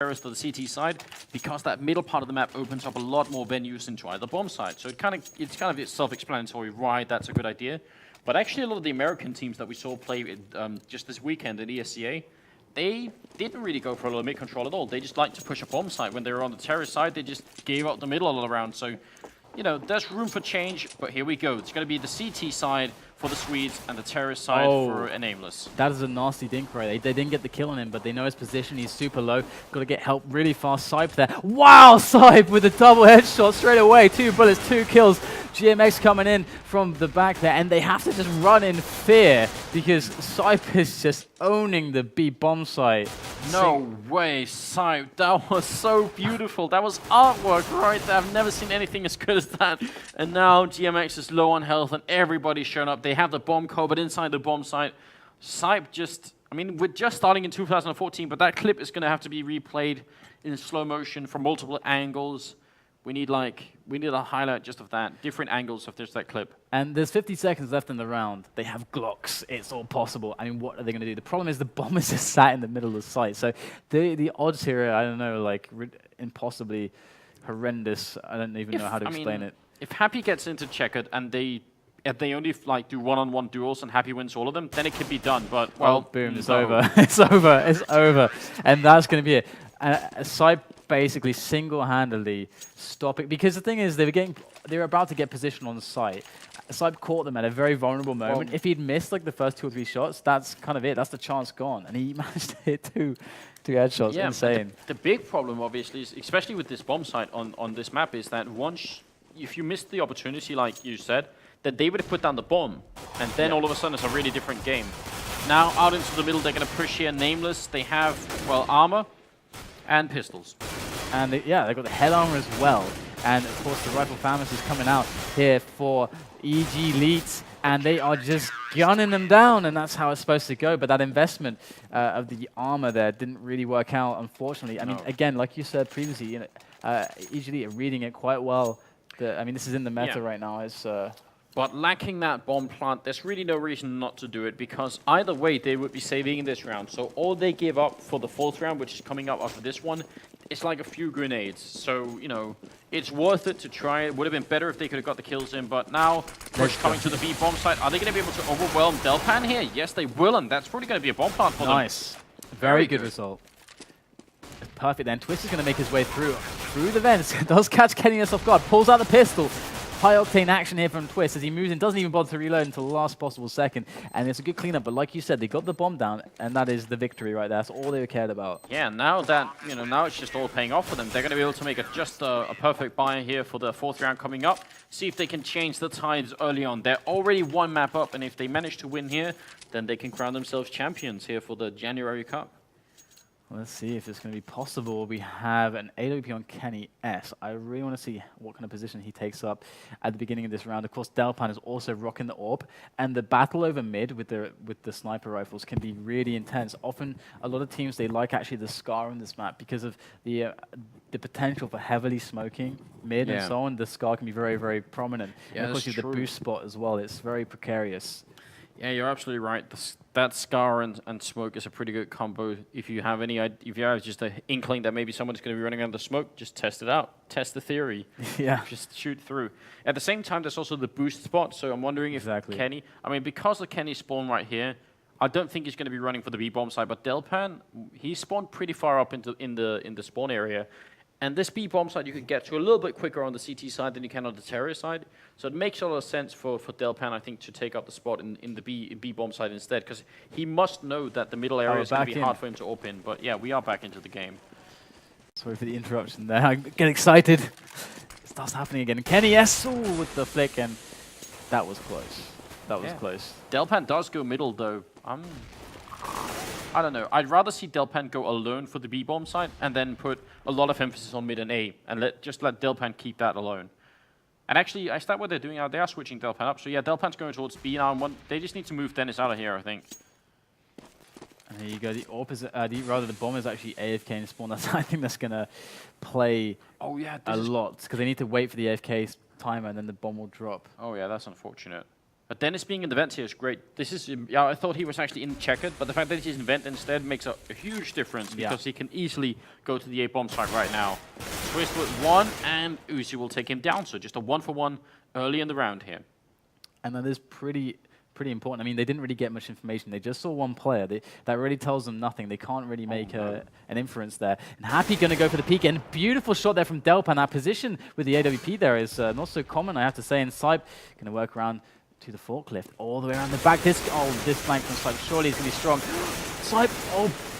for the CT side, because that middle part of the map opens up a lot more venues into either bomb side. So it's kind of self-explanatory why that's a good idea. But actually, a lot of the American teams that we saw play just this weekend in ESCA, they didn't really go for a lot of mid control at all. They just liked to push a bomb site. When they were on the terrace side, they just gave out the middle all around. So, you know, there's room for change, but here we go. It's going to be the CT side for the Swedes and the terrace side for a Nameless. That is a nasty dink right. They didn't get the kill on him, but they know his position. He's super low. Got to get help really fast. Sype there. Wow, Sype with a double headshot straight away. 2 bullets, 2 kills. GMX coming in from the back there, and they have to just run in fear because Sype is just owning the B bomb site. No way, Sype. That was so beautiful. That was artwork right there. I've never seen anything as good as that. And now GMX is low on health, and everybody's shown up. They have the bomb core, but inside the bomb site, Sype just... I mean, we're just starting in 2014, but that clip is going to have to be replayed in slow motion from multiple angles. We need a highlight just of that, different angles of just that clip. And there's 50 seconds left in the round. They have Glocks. It's all possible. I mean, what are they going to do? The problem is the bomb is just sat in the middle of the site. So the odds here, I don't know, like impossibly horrendous. I don't even know how to explain it. If Happy gets into Checkered and they only like do one-on-one duels and Happy wins all of them, then it can be done. But well, boom, it's over. It's over. It's over. And that's going to be it. Sype basically single-handedly stopping, because the thing is they were about to get position on the site. Sype caught them at a very vulnerable moment. Well, if he'd missed like the first 2 or 3 shots, that's kind of it. That's the chance gone, and he managed to hit two headshots. Yeah, insane. The big problem, obviously, is, especially with this bomb site on this map, is that if you missed the opportunity, like you said, that they would have put down the bomb, and then all of a sudden it's a really different game. Now out into the middle, they're going to push here. Nameless. They have armor and pistols. And they've got the head armor as well. And of course, the Rifle Pharmacy is coming out here for EG Elites, and they are just gunning them down, and that's how it's supposed to go. But that investment of the armor there didn't really work out, unfortunately. I mean, again, like you said previously, you know, EG Elite are reading it quite well. I mean, this is in the meta right now. It's but lacking that bomb plant, there's really no reason not to do it, because either way, they would be saving in this round. So all they give up for the 4th round, which is coming up after this one, it's like a few grenades. So, you know, it's worth it to try. It would have been better if they could have got the kills in, but now push coming to the B bomb site. Are they going to be able to overwhelm Delpan here? Yes, they will, and that's probably going to be a bomb plant for them. Nice. Very good result. Perfect then. Twist is going to make his way through the vents. Does catch Kenniness off guard. Pulls out the pistol. High octane action here from Twist as he moves in, doesn't even bother to reload until the last possible second. And it's a good cleanup, but like you said, they got the bomb down, and that is the victory right there. That's all they cared about. Yeah, now that, you know, now it's just all paying off for them. They're going to be able to make just a perfect buy here for the 4th round coming up. See if they can change the tides early on. They're already 1 map up, and if they manage to win here, then they can crown themselves champions here for the January Cup. Let's see if it's going to be possible. We have an AWP on Kenny S. I really want to see what kind of position he takes up at the beginning of this round. Of course, Delpan is also rocking the AWP, and the battle over mid with the sniper rifles can be really intense. Often, a lot of teams, they like actually the Scar on this map because of the potential for heavily smoking mid and so on. The Scar can be very, very prominent. Yeah, and of course, you have the boost spot as well. It's very precarious. Yeah, you're absolutely right. That Scar and smoke is a pretty good combo. If you have just an inkling that maybe someone's going to be running under smoke, just test it out. Test the theory. Yeah. Just shoot through. At the same time, there's also the boost spot. So I'm wondering if Kenny, I mean, because the Kenny spawn right here, I don't think he's going to be running for the B bomb side. But Delpan, he spawned pretty far up in the spawn area. And this B bomb side you can get to a little bit quicker on the CT side than you can on the terror side. So it makes a lot of sense for Delpan, I think, to take up the spot in the B bomb side instead, because he must know that the middle area is going to be hard for him to open. But yeah, we are back into the game. Sorry for the interruption there. I get excited. It starts happening again. Kenny yes, with the flick, and that was close. That was close. Delpan does go middle though. I don't know. I'd rather see Delpan go alone for the B bomb side and then put a lot of emphasis on mid and A and just let Delpan keep that alone. And actually, is that what they're doing now? They are switching Delpan up. So yeah, Delpan's going towards B now. And they just need to move Dennis out of here, I think. And there you go. The AWP is, the bomb is actually AFK in spawn. I think that's going to play a lot because they need to wait for the AFK timer and then the bomb will drop. Oh yeah, that's unfortunate. Dennis being in the vent here is great. This is, yeah, I thought he was actually in checkered, but the fact that he's in vent instead makes a huge difference because he can easily go to the A-bomb site right now. Twist with 1, and Uzi will take him down. So just a 1-for-1 early in the round here. And that is pretty important. I mean, they didn't really get much information. They just saw one player. That really tells them nothing. They can't really make an inference there. And Happy going to go for the peek. And beautiful shot there from Delpan. That position with the AWP there is not so common, I have to say. And Sype going to work around to the forklift all the way around the back. This flank from Sype surely is going to be strong. Sype,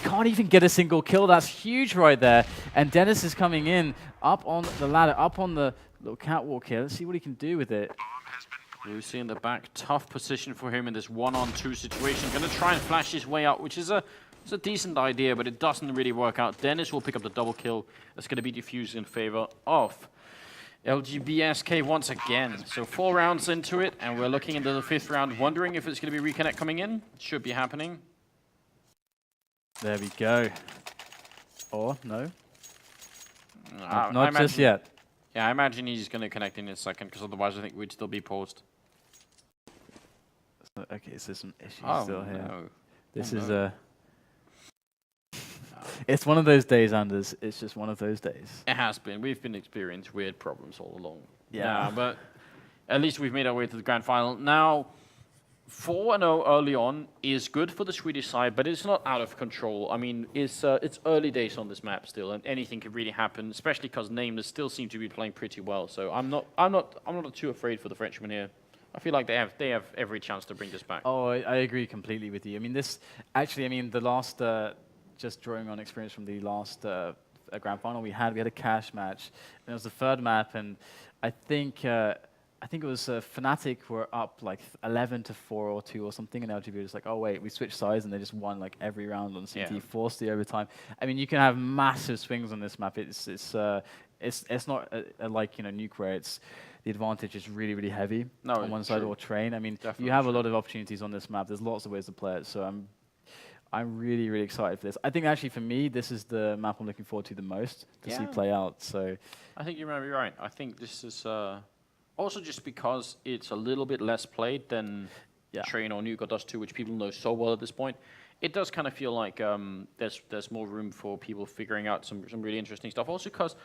can't even get a single kill. That's huge right there. And Dennis is coming in up on the ladder, up on the little catwalk here. Let's see what he can do with it. Lucy in the back, tough position for him in this 1-on-2 situation. Gonna try and flash his way out, which is a decent idea, but it doesn't really work out. Dennis will pick up the double kill. That's gonna be diffused in favor of LGB-SK once again. So 4 rounds into it, and we're looking into the 5th round, wondering if it's gonna be reconnect coming in. Should be happening. There we go. Or no? Not just yet. Yeah, I imagine he's gonna connect in a second, because otherwise I think we'd still be paused. Okay, so some issues still here. No. This is a... It's one of those days, Anders. It's just one of those days. It has been. We've been experiencing weird problems all along. Yeah. But at least we've made our way to the grand final. Now, 4-0 early on is good for the Swedish side, but it's not out of control. I mean, it's early days on this map still, and anything can really happen, especially because Nameless still seem to be playing pretty well. So I'm not too afraid for the Frenchman here. I feel like they have every chance to bring this back. Oh, I agree completely with you. I mean, the last, just drawing on experience from the last grand final we had a cash match, and it was the 3rd map, and I think it was Fnatic were up like 11-4 or 2 or something, and LGB was like, oh wait, we switched sides, and they just won like every round on CT, forced the overtime. I mean, you can have massive swings on this map. It's not like Nuke where the advantage is really, really heavy on one side or Train. I mean, you have a lot of opportunities on this map. There's lots of ways to play it, so I'm really, really excited for this. I think actually for me, this is the map I'm looking forward to the most to see play out. So I think you might be right. I think this is also just because it's a little bit less played than Train or Nuke or Dust 2, which people know so well at this point. It does kind of feel like there's more room for people figuring out some really interesting stuff. Also because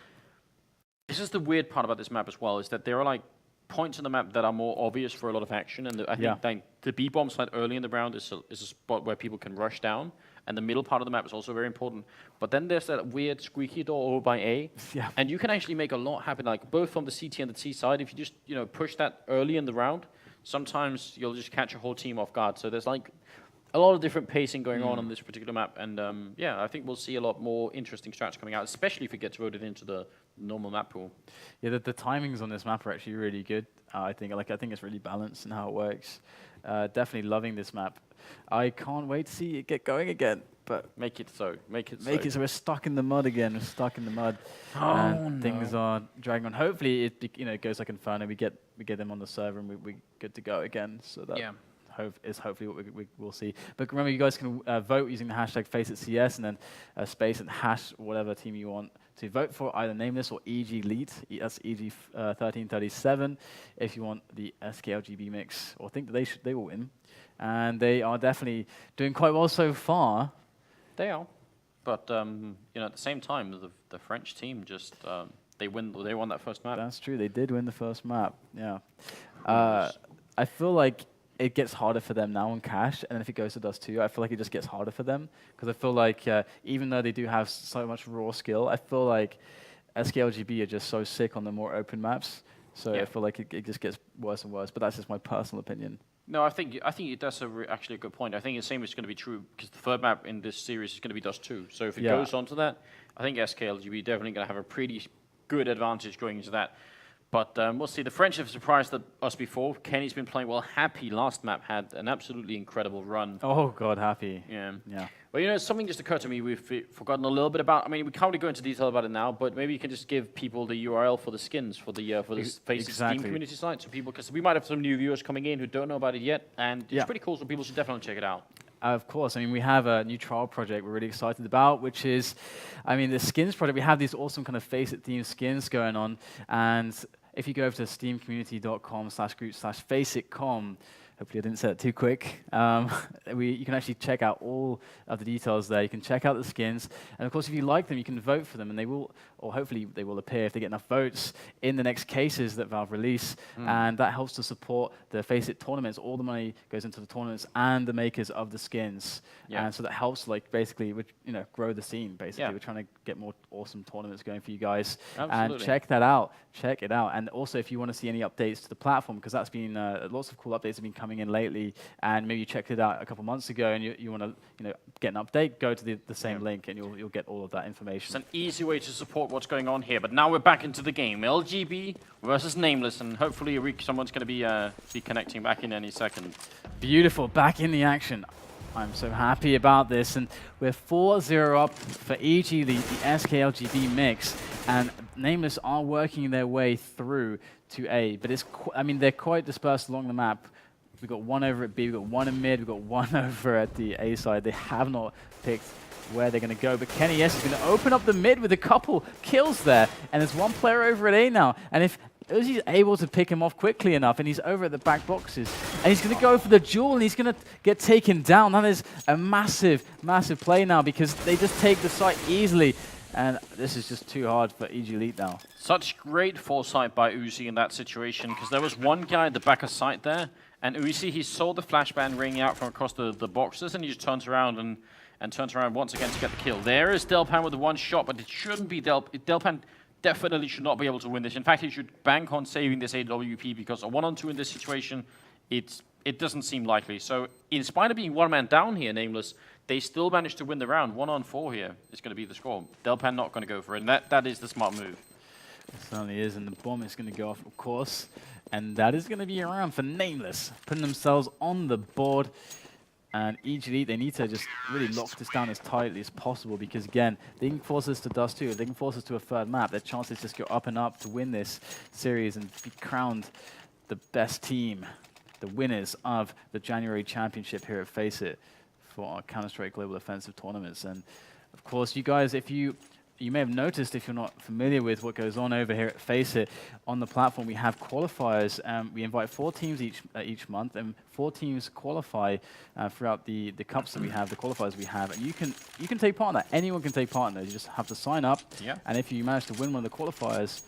this is the weird part about this map as well, is that there are like points on the map that are more obvious for a lot of action, and I think the B-bomb site early in the round is a spot where people can rush down, and the middle part of the map is also very important. But then there's that weird squeaky door over by A, and you can actually make a lot happen, like both from the CT and the T side. If you just push that early in the round, sometimes you'll just catch a whole team off guard. So there's like a lot of different pacing going on this particular map, and I think we'll see a lot more interesting strats coming out, especially if it gets voted into the normal map pool. Yeah, the timings on this map are actually really good. I think it's really balanced in how it works. Definitely loving this map. I can't wait to see it get going again. But make it so. So we're stuck in the mud again. We're stuck in the mud. And things are dragging on. Hopefully it goes like Inferno. We get them on the server and we're good to go again. So that is hopefully what we will see. But remember, you guys can vote using the hashtag FACEITCS and then space and hash whatever team you want to vote for, either Nameless or EG Elite. That's EG 1337 if you want the SKLGB mix, or think that they will win. And they are definitely doing quite well so far. They are. But at the same time, the French team just they won that first map. That's true. They did win the first map. Yeah. I feel like it gets harder for them now on Cash, and then if it goes to Dust 2, I feel like it just gets harder for them, because I feel like even though they do have so much raw skill, I feel like SKLGB are just so sick on the more open maps, so I feel like it just gets worse and worse, but that's just my personal opinion. No, I think that's actually a good point. I think the same is going to be true, because the third map in this series is going to be Dust 2, so if it goes on to that, I think SKLGB definitely going to have a pretty good advantage going into that. But we'll see. The French have surprised us before. Kenny's been playing well. Happy last map had an absolutely incredible run. Oh, God, Happy. Yeah. Well, something just occurred to me we've forgotten a little bit about. I mean, we can't really go into detail about it now, but maybe you can just give people the URL for the skins for the FACEIT Steam community site, so people, because we might have some new viewers coming in who don't know about it yet, and it's pretty cool, so people should definitely check it out. Of course. I mean, we have a new trial project we're really excited about, which is, the skins project. We have these awesome kind of FACEIT themed skins going on, and if you go over to steamcommunity.com/group/FACEITcom, Hopefully I didn't say it too quick. You can actually check out all of the details there. You can check out the skins. And of course, if you like them, you can vote for them. And they will, or hopefully they will appear if they get enough votes in the next cases that Valve release. And that helps to support the FACEIT tournaments. All the money goes into the tournaments and the makers of the skins. And so that helps, like, basically, grow the scene, basically. We're trying to get more awesome tournaments going for you guys. And check that out. Check it out. And also, if you want to see any updates to the platform, because that's been, lots of cool updates have been coming in lately, and maybe you checked it out a couple months ago, and you want to get an update, go to the same link, and you'll get all of that information. It's an easy way to support what's going on here. But now we're back into the game. LGB versus Nameless, and hopefully someone's going to be connecting back in any second. Beautiful, back in the action. I'm so happy about this, and we're 4-0 up for EG Elite, the SK LGB mix, and Nameless are working their way through to A, but they're quite dispersed along the map. We've got one over at B, we've got one in mid, we've got one over at the A side. They have not picked where they're going to go, but Kenny S is going to open up the mid with a couple kills there, and there's one player over at A now, and if Uzi's able to pick him off quickly enough, and he's over at the back boxes, and he's going to go for the duel, and he's going to get taken down. That is a massive, massive play now, because they just take the site easily, and this is just too hard for EG Elite now. Such great foresight by Uzi in that situation, because there was one guy at the back of site there, and Uzi, he saw the flashbang ringing out from across the boxes, and he just turns around and turns around once again to get the kill. There is Delpan with the one shot, but it shouldn't be Delpan. Definitely should not be able to win this. In fact, he should bank on saving this AWP, because a 1-on-2 in this situation, it doesn't seem likely. So in spite of being one man down here, Nameless, they still managed to win the round. 1-on-4 here is going to be the score. Delpan not going to go for it, and that is the smart move. It certainly is, and the bomb is going to go off, of course. And that is going to be a round for Nameless, putting themselves on the board. And EG Elite, they need to just really lock this down as tightly as possible, because again, they can force us to Dust 2. If they can force us to a third map, their chances just go up and up to win this series and be crowned the best team, the winners of the January Championship here at FACEIT for our Counter-Strike Global Offensive tournaments. And of course, you guys, if you may have noticed, if you're not familiar with what goes on over here at FACEIT, on the platform we have qualifiers. We invite 4 teams each month, and 4 teams qualify throughout the cups that we have, the qualifiers we have. And you can take part in that. Anyone can take part in those. You just have to sign up. And if you manage to win one of the qualifiers,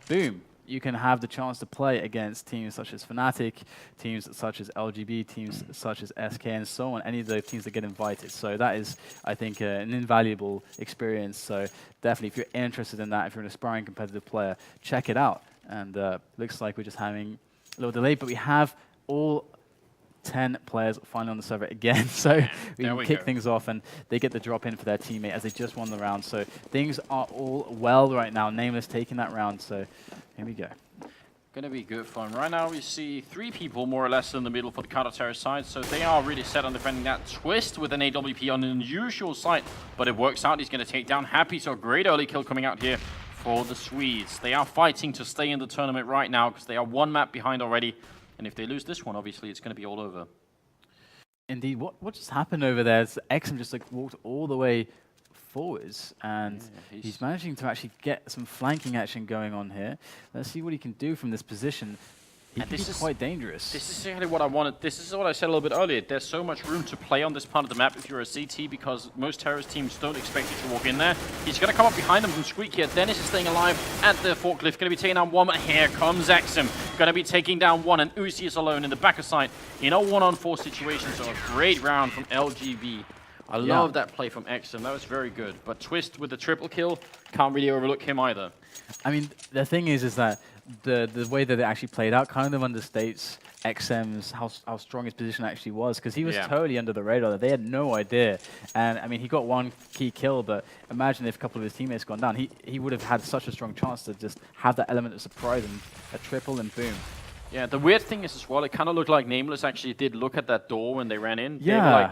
boom, you can have the chance to play against teams such as Fnatic, teams such as LGB, teams such as SK, and so on, any of the teams that get invited. So that is, I think, an invaluable experience. So definitely, if you're interested in that, if you're an aspiring competitive player, check it out. And looks like we're just having a little delay, but we have all 10 players finally on the server again, so we can kick things off, and they get the drop in for their teammate as they just won the round. So things are all well right now. Nameless taking that round, so here we go. Going to be good fun. Right now we see 3 people more or less in the middle for the counter-terror side, so they are really set on defending that. Twist with an AWP on an unusual site, but it works out. He's going to take down Happy, so great early kill coming out here for the Swedes. They are fighting to stay in the tournament right now, because they are 1 map behind already. And if they lose this one, obviously, it's going to be all over. Indeed. What just happened over there is XM just walked all the way forwards, and he's managing to actually get some flanking action going on here. Let's see what he can do from this position. He can be quite dangerous. This is exactly what I wanted. This is what I said a little bit earlier. There's so much room to play on this part of the map if you're a CT, because most terrorist teams don't expect you to walk in there. He's going to come up behind them from Squeak here. Dennis is staying alive at the forklift. Going to be taking down 1. Here comes XM. Going to be taking down 1, and Uzi is alone in the back of sight in a 1-on-4 situation. So a great round from LGB. I love that play from XM. That was very good. But Twist with the triple kill, can't really overlook him either. I mean, the thing is that the way that it actually played out kind of understates XM's how strong his position actually was, because he was totally under the radar. They had no idea. And I mean, he got 1 key kill, but imagine if a couple of his teammates gone down. He would have had such a strong chance to just have that element of surprise and a triple and boom. Yeah, the weird thing is as well, it kind of looked like Nameless actually did look at that door when they ran in. Yeah. They were like,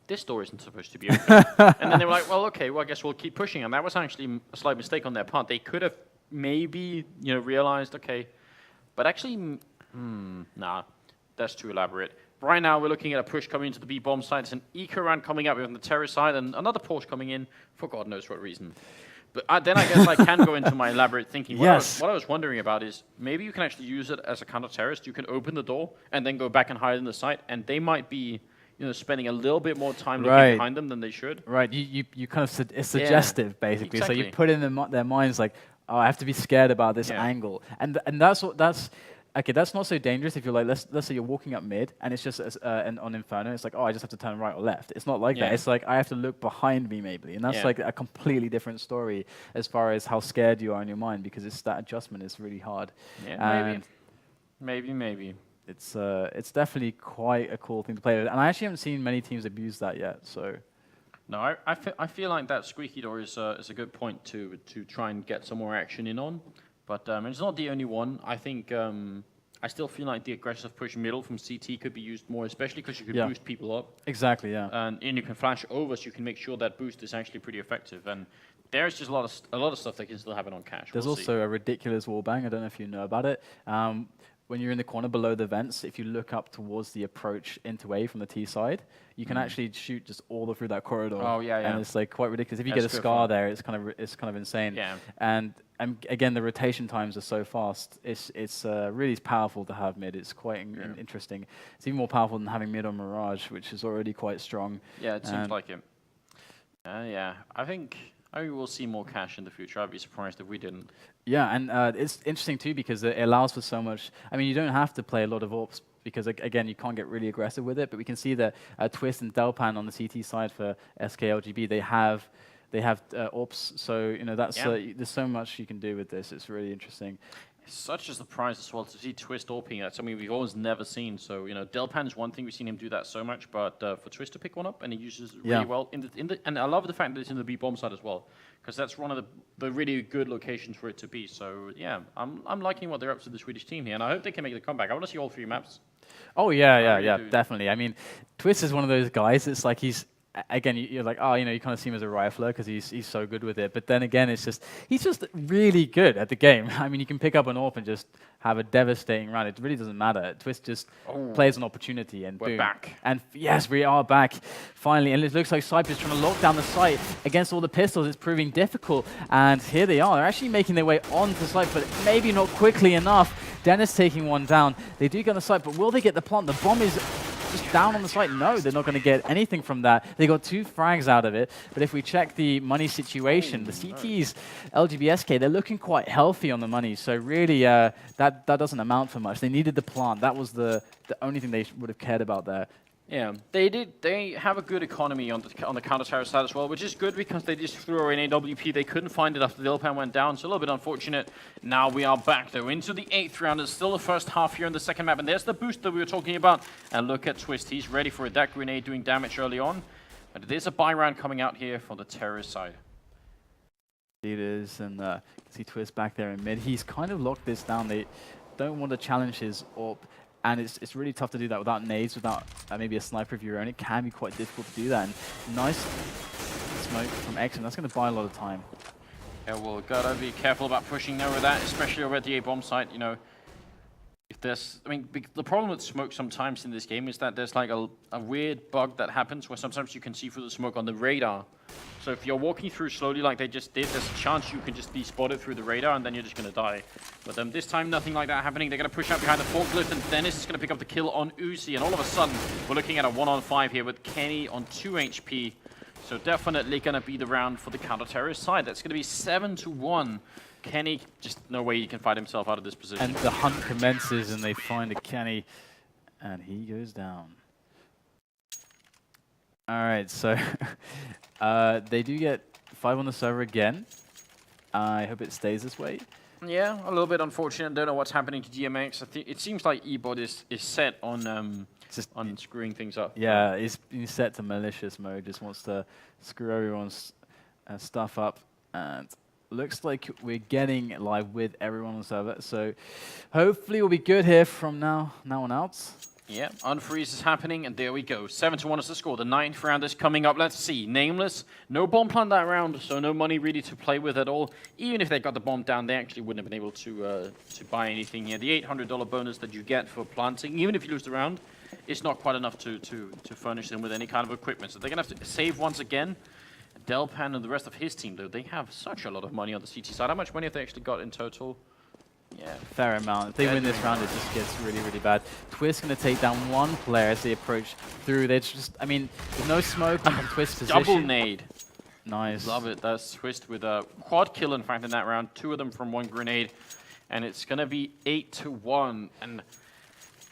this door isn't supposed to be open. And then they were like, well, okay, well, I guess we'll keep pushing. And that was actually a slight mistake on their part. They could have maybe, realized, okay. But actually, nah, that's too elaborate. Right now, we're looking at a push coming into the B-bomb side. It's an eco round coming up on the terror side, and another Porsche coming in for God knows what reason. But then I guess I can go into my elaborate thinking. Yes. What I was wondering about is maybe you can actually use it as a counter-terrorist. You can open the door and then go back and hide in the site, and they might be, spending a little bit more time looking behind them than they should. Right. You kind of it's suggestive basically. Exactly. So you put in their minds like, oh, I have to be scared about this angle, and that's. Okay, that's not so dangerous if you're like, let's say you're walking up mid and it's just on Inferno, it's like, oh, I just have to turn right or left. It's not like that. It's like, I have to look behind me maybe. And that's like a completely different story as far as how scared you are in your mind, because that adjustment is really hard. Yeah, maybe. It's definitely quite a cool thing to play with. And I actually haven't seen many teams abuse that yet, so. No, I feel like that squeaky door is a good point to try and get some more action in on. But it's not the only one. I think I still feel like the aggressive push middle from CT could be used more, especially because you could boost people up. Exactly, yeah. And you can flash over, so you can make sure that boost is actually pretty effective. And there's just a lot of stuff that can still happen on cash. There's also a ridiculous wallbang. I don't know if you know about it. When you're in the corner below the vents, if you look up towards the approach into A from the T side, you can actually shoot just all the way through that corridor. Oh yeah. And it's like quite ridiculous. If you get a scar there, it's kind of insane. Yeah. And again, the rotation times are so fast. It's really powerful to have mid. It's quite interesting. It's even more powerful than having mid on Mirage, which is already quite strong. Yeah, it seems like it. Yeah, I think we'll see more cash in the future. I'd be surprised if we didn't. Yeah, and it's interesting too because it allows for so much. I mean, you don't have to play a lot of AWPs because, again, you can't get really aggressive with it. But we can see that Twist and Delpan on the CT side for SK LGB, they have AWPs. So that's there's so much you can do with this. It's really interesting. It's such a surprise as well to see Twist AWPing. That's something we've always never seen. So Delpan is one thing, we've seen him do that so much, but for Twist to pick one up, and he uses it really well and I love the fact that it's in the B bomb side as well, because that's one of the really good locations for it to be. So yeah, I'm liking what they're up to, the Swedish team here, and I hope they can make the comeback. I want to see all 3 maps. Oh yeah, definitely. I mean, Twist is one of those guys. It's like again, you're like, oh, you kind of see him as a rifler because he's so good with it. But then again, he's just really good at the game. I mean, you can pick up an AWP and just have a devastating round. It really doesn't matter. Twist just plays an opportunity and we're boom. Back. And yes, we are back finally. And it looks like Cypress trying to lock down the site against all the pistols. It's proving difficult. And here they are. They're actually making their way onto the site, but maybe not quickly enough. Dennis taking one down. They do get on the site, but will they get the plant? The bomb is just down on the site. No, they're not going to get anything from that. They got 2 frags out of it. But if we check the money situation, the CT's LGB-SK, they're looking quite healthy on the money. So really, that doesn't amount for much. They needed the plant. That was the only thing they would have cared about there. Yeah, they did. They have a good economy on the counter-terror side as well, which is good because they just threw away an AWP. They couldn't find it after the Dilpan went down, so a little bit unfortunate. Now we are back, though, into the 8th round. It's still the first half here in the second map, and there's the boost that we were talking about. And look at Twist. He's ready for it. That grenade doing damage early on. But there's a buy round coming out here for the terrorist side. It is, and you can see Twist back there in mid. He's kind of locked this down. They don't want to challenge his AWP. And it's really tough to do that without nades, without maybe a sniper of your own. It can be quite difficult to do that. And nice smoke from X, and that's going to buy a lot of time. Yeah, well, gotta be careful about pushing over that, especially over at the A-bomb site. If there's, the problem with smoke sometimes in this game is that there's like a weird bug that happens where sometimes you can see through the smoke on the radar. So if you're walking through slowly like they just did, there's a chance you can just be spotted through the radar and then you're just going to die. But this time, nothing like that happening. They're going to push out behind the forklift, and Dennis is going to pick up the kill on Uzi. And all of a sudden, we're looking at a 1-on-5 here with Kenny on 2 HP. So definitely going to be the round for the counter-terrorist side. That's going to be 7-1. Kenny, just no way he can fight himself out of this position. And the hunt commences, and they find a Kenny, and he goes down. All right, so they do get 5 on the server again. I hope it stays this way. Yeah, a little bit unfortunate. Don't know what's happening to GMX. I think it seems like eBot is set on screwing things up. Yeah, he's set to malicious mode. Just wants to screw everyone's stuff up, and looks like we're getting live with everyone on the server. So hopefully we'll be good here from now on out. Yeah, unfreeze is happening, and there we go. 7-1 is the score. The 9th round is coming up. Let's see. Nameless, no bomb plant that round, so no money really to play with at all. Even if they got the bomb down, they actually wouldn't have been able to buy anything here. The $800 bonus that you get for planting, even if you lose the round, it's not quite enough to furnish them with any kind of equipment. So they're going to have to save once again. Delpan and the rest of his team, though, they have such a lot of money on the CT side. How much money have they actually got in total? Yeah. Fair amount. If they win this round, it just gets really, really bad. Twist going to take down one player as they approach through. They're just, I mean, there's no smoke on Twist's position. Double nade. Nice. Love it. That's Twist with a quad kill, in fact, in that round. 2 of them from 1 grenade. And it's going to be 8-1. And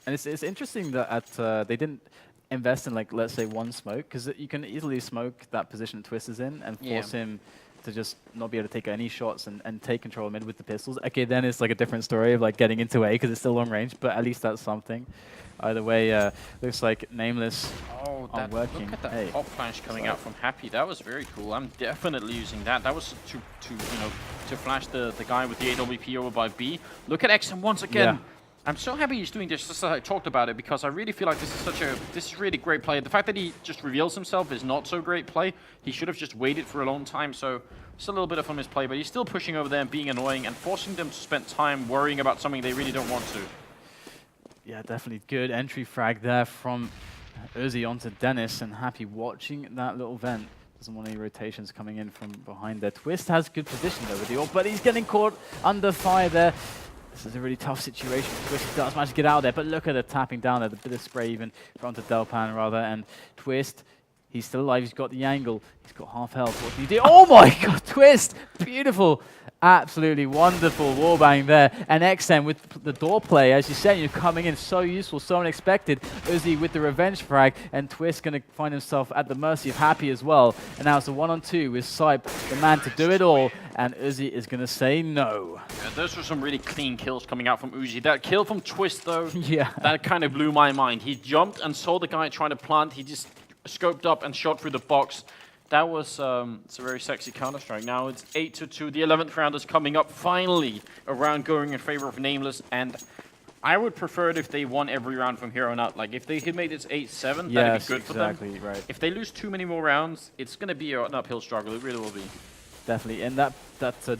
it's interesting that they didn't invest in, like, let's say, 1 smoke, because you can easily smoke that position that Twist is in and force him to just not be able to take any shots and take control of mid with the pistols. Okay, then it's like a different story of like getting into A because it's still long range, but at least that's something. Either way, looks like Nameless aren't working. Look at that pop flash coming out from Happy. That was very cool. I'm definitely using that. That was to flash the guy with the AWP over by B. Look at XM once again. Yeah. I'm so happy he's doing this, just as I talked about it, because I really feel like this is really great play. The fact that he just reveals himself is not so great play. He should have just waited for a long time, so it's a little bit of a misplay, but he's still pushing over there and being annoying and forcing them to spend time worrying about something they really don't want to. Yeah, definitely good entry frag there from Uzi onto Dennis, and Happy watching that little vent. Doesn't want any rotations coming in from behind there. Twist has good position though with the ult, but he's getting caught under fire there. This is a really tough situation. Twist does manage to get out of there, but look at the tapping down there, the bit of spray even onto Delpan rather, and Twist, he's still alive, he's got the angle, he's got half health. What can he do? Oh my god, Twist! Beautiful! Absolutely wonderful wallbang there. And XM with the door play, as you said, you're coming in so useful, so unexpected. Uzi with the revenge frag, and Twist going to find himself at the mercy of Happy as well. And now it's a 1-on-2 with Sype, the man to do it all. And Uzi is going to say no. Yeah, those were some really clean kills coming out from Uzi. That kill from Twist, though, that kind of blew my mind. He jumped and saw the guy trying to plant. He just scoped up and shot through the box. That was it's a very sexy Counter-Strike. Now it's 8-2. The 11th round is coming up. Finally, a round going in favor of Nameless. And I would prefer it if they won every round from here on out. Like, if they had made it 8-7, that'd be good for them. Right. If they lose too many more rounds, it's going to be an uphill struggle. It really will be. Definitely, and that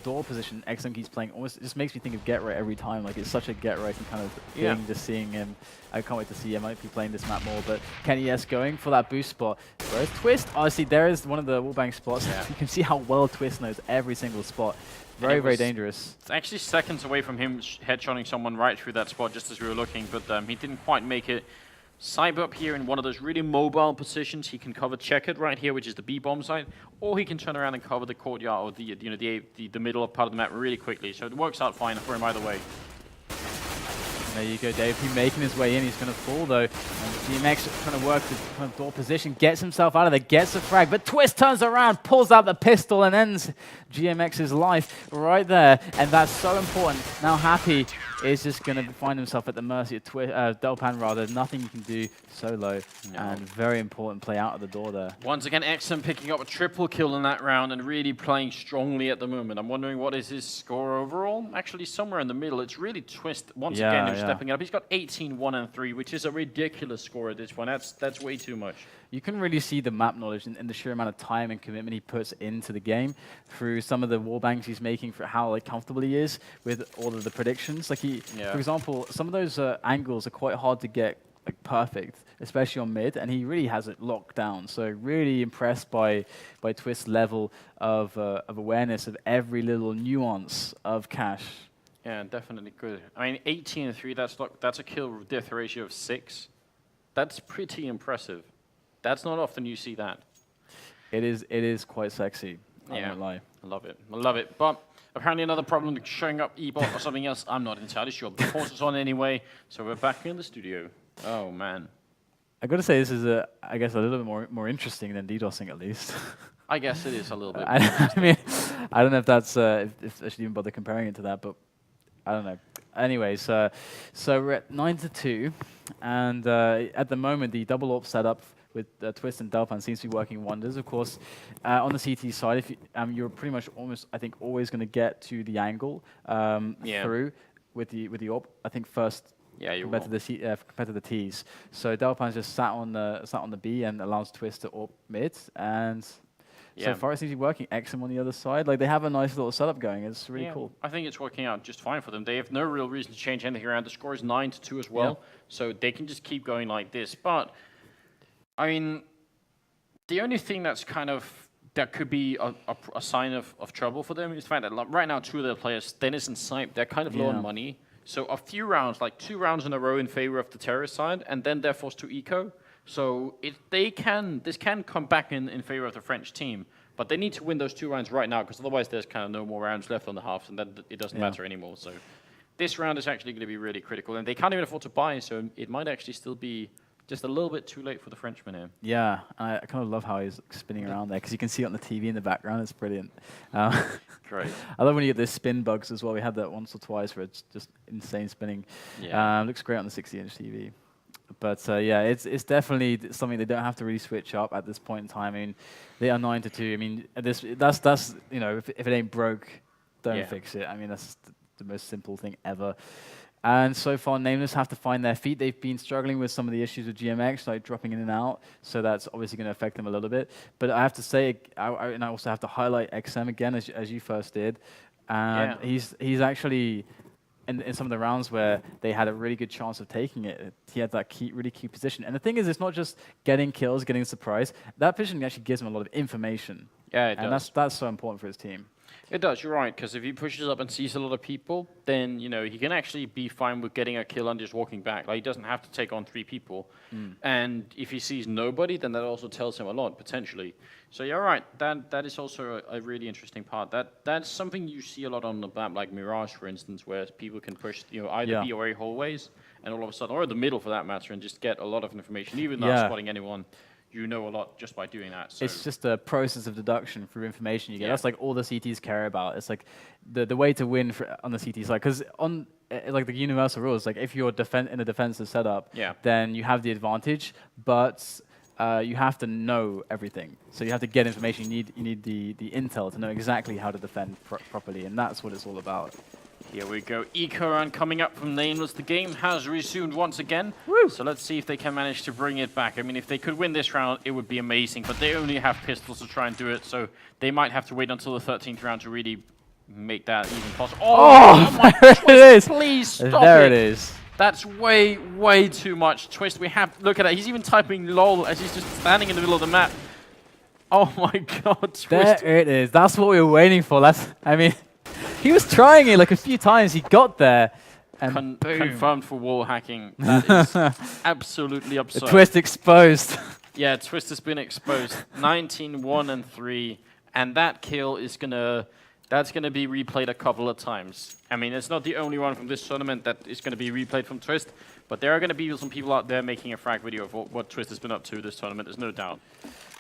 door position XM keeps playing almost just makes me think of Get Right every time. Like, it's such a Get Right kind of thing, just seeing him. I can't wait to see him. I might be playing this map more, but KennyS going for that boost spot. Whereas Twist, honestly, there is one of the wallbang spots. You can see how well Twist knows every single spot. Very, very dangerous. It's actually seconds away from him headshotting someone right through that spot just as we were looking, but he didn't quite make it. Sype up here in one of those really mobile positions. He can cover checkered right here, which is the B bomb site, or he can turn around and cover the courtyard or the middle part of the map really quickly. So it works out fine for him either way. There you go, Dave. He's making his way in. He's going to fall, though. And GMX trying to work the kind of door position, gets himself out of there, gets a frag, but Twist turns around, pulls out the pistol, and ends GMX's life right there. And that's so important. Now Happy is just going to find himself at the mercy of Delpan, rather. Nothing you can do solo. No. And very important play out of the door there. Once again, XM picking up a triple kill in that round and really playing strongly at the moment. I'm wondering what is his score overall? Actually, somewhere in the middle. It's really Twist once again who's stepping it up. He's got 18, 1, and 3, which is a ridiculous score at this point. That's way too much. You can really see the map knowledge and the sheer amount of time and commitment he puts into the game through some of the wallbangs he's making, for how comfortable he is with all of the predictions. Like for example, some of those angles are quite hard to get perfect, especially on mid, and he really has it locked down. So really impressed by Twist's level of awareness of every little nuance of Cash. Yeah, definitely good. I mean, 18 and 3. That's a kill death ratio of 6. That's pretty impressive. That's not often you see that. It is quite sexy. I won't lie. I love it. I love it. But apparently another problem showing up E-bot or something else. I'm not entirely sure. The force is on anyway, so we're back in the studio. Oh man. I got to say, this is I guess a little bit more interesting than DDoSing at least. I guess it is a little bit. I mean, I don't know if that's if I should even bother comparing it to that, but I don't know. Anyways, so we're at 9-2, and at the moment the double AWP setup with Twist and Delpan seems to be working wonders. Of course, on the CT side, if you're pretty much almost, I think, always going to get to the angle through with the AWP. I think first. Yeah, compared to the T's. So Delpan's just sat on the B and allows Twist to AWP mid, and so far it seems to be working. XM on the other side, like they have a nice little setup going. It's really cool. I think it's working out just fine for them. They have no real reason to change anything around. The score is 9-2 as well, so they can just keep going like this. But I mean, the only thing that's kind of that could be a sign of trouble for them is the fact that right now 2 of their players, Dennis and Sipe, they're kind of low on money. So a few rounds, like 2 rounds in a row in favor of the terrorist side, and then they're forced to eco. So this can come back in favor of the French team, but they need to win those 2 rounds right now, because otherwise there's kind of no more rounds left on the halves, and then it doesn't matter anymore. So this round is actually going to be really critical, and they can't even afford to buy, so it might actually still be just a little bit too late for the Frenchman here. Yeah, I kind of love how he's spinning around there, because you can see it on the TV in the background. It's brilliant. Great. I love when you get those spin bugs as well. We had that once or twice where it's just insane spinning. Yeah. Looks great on the 60-inch TV. But yeah, it's definitely something they don't have to really switch up at this point in time. I mean, they are 9-2. I mean, that's you know, if it ain't broke, don't fix it. I mean, that's the most simple thing ever. And so far, Nameless have to find their feet. They've been struggling with some of the issues with GMX, like dropping in and out. So that's obviously going to affect them a little bit. But I have to say, and I also have to highlight XM again, as you first did. And he's actually, in some of the rounds where they had a really good chance of taking it, he had that really key position. And the thing is, it's not just getting kills, getting a surprise. That position actually gives him a lot of information. Yeah, it does. And that's so important for his team. It does, you're right, because if he pushes up and sees a lot of people, then, you know, he can actually be fine with getting a kill and just walking back. Like, he doesn't have to take on 3 people. And if he sees nobody, then that also tells him a lot, potentially. So you're right, that is also a really interesting part. That's something you see a lot on the map, like Mirage, for instance, where people can push, you know, either B or A hallways, and all of a sudden, or the middle for that matter, and just get a lot of information, even without spotting anyone. You know a lot just by doing that. So. It's just a process of deduction through information you get. That's like all the CTs care about. It's like the way to win on the CT side. Because on like the universal rules, like if you're in a defensive setup, then you have the advantage, but you have to know everything. So you have to get information. You need the intel to know exactly how to defend properly, and that's what it's all about. Here we go. Eco run coming up from Nameless. The game has resumed once again. Woo. So let's see if they can manage to bring it back. I mean, if they could win this round, it would be amazing. But they only have pistols to try and do it. So they might have to wait until the 13th round to really make that even possible. Oh my there it is. Please stop there it is. That's way, way too much. Twist, we have... Look at that. He's even typing LOL as he's just standing in the middle of the map. Oh my god, Twist. There it is. That's what we were waiting for. I mean... He was trying it like a few times. He got there, and confirmed for wall hacking. That is absolutely absurd. The Twist exposed. Yeah, Twist has been exposed. 19-1-3, and that kill is that's gonna be replayed a couple of times. I mean, it's not the only one from this tournament that is gonna be replayed from Twist, but there are gonna be some people out there making a frag video of what Twist has been up to this tournament. There's no doubt.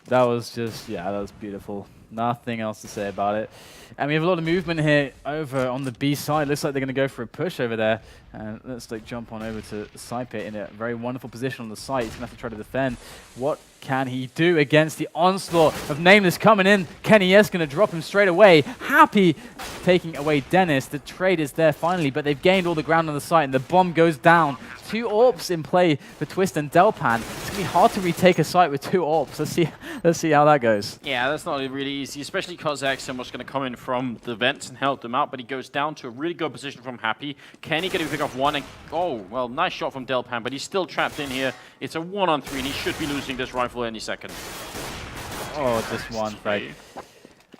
That was just, that was beautiful. Nothing else to say about it. And we have a lot of movement here over on the B side. Looks like they're going to go for a push over there. And let's jump on over to Sipe in a very wonderful position on the site. He's going to have to try to defend. What can he do against the onslaught of Nameless coming in? Kenny S going to drop him straight away. Happy taking away Dennis. The trade is there finally, but they've gained all the ground on the site, and the bomb goes down. 2 AWPs in play for Twist and Delpan. It's going to be hard to retake a site with 2 AWPs. Let's see how that goes. Yeah, that's not really easy, especially because XM was going to come in from the vents and help them out, but he goes down to a really good position from Happy. Kenny going to pick off 1, and oh, well, nice shot from Delpan, but he's still trapped in here. It's a 1-on-3, and he should be losing this rifle any second. Oh, just one, right.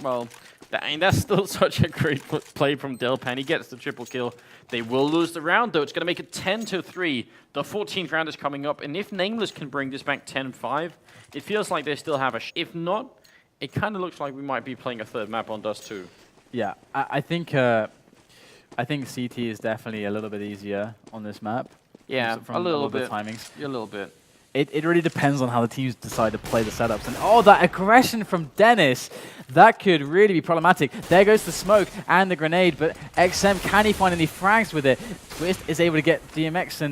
Well, that's still such a great play from Delpan. He gets the triple kill. They will lose the round, though. It's going to make it 10-3. The 14th round is coming up, and if Nameless can bring this back 10-5, it feels like they still have a if not, it kind of looks like we might be playing a 3rd map on Dust 2. Yeah, I think CT is definitely a little bit easier on this map. Yeah, from a little bit. The timings. A little bit. It really depends on how the teams decide to play the setups. And oh, that aggression from Dennis, that could really be problematic. There goes the smoke and the grenade, but XM, can he find any frags with it? Twist is able to get DMX,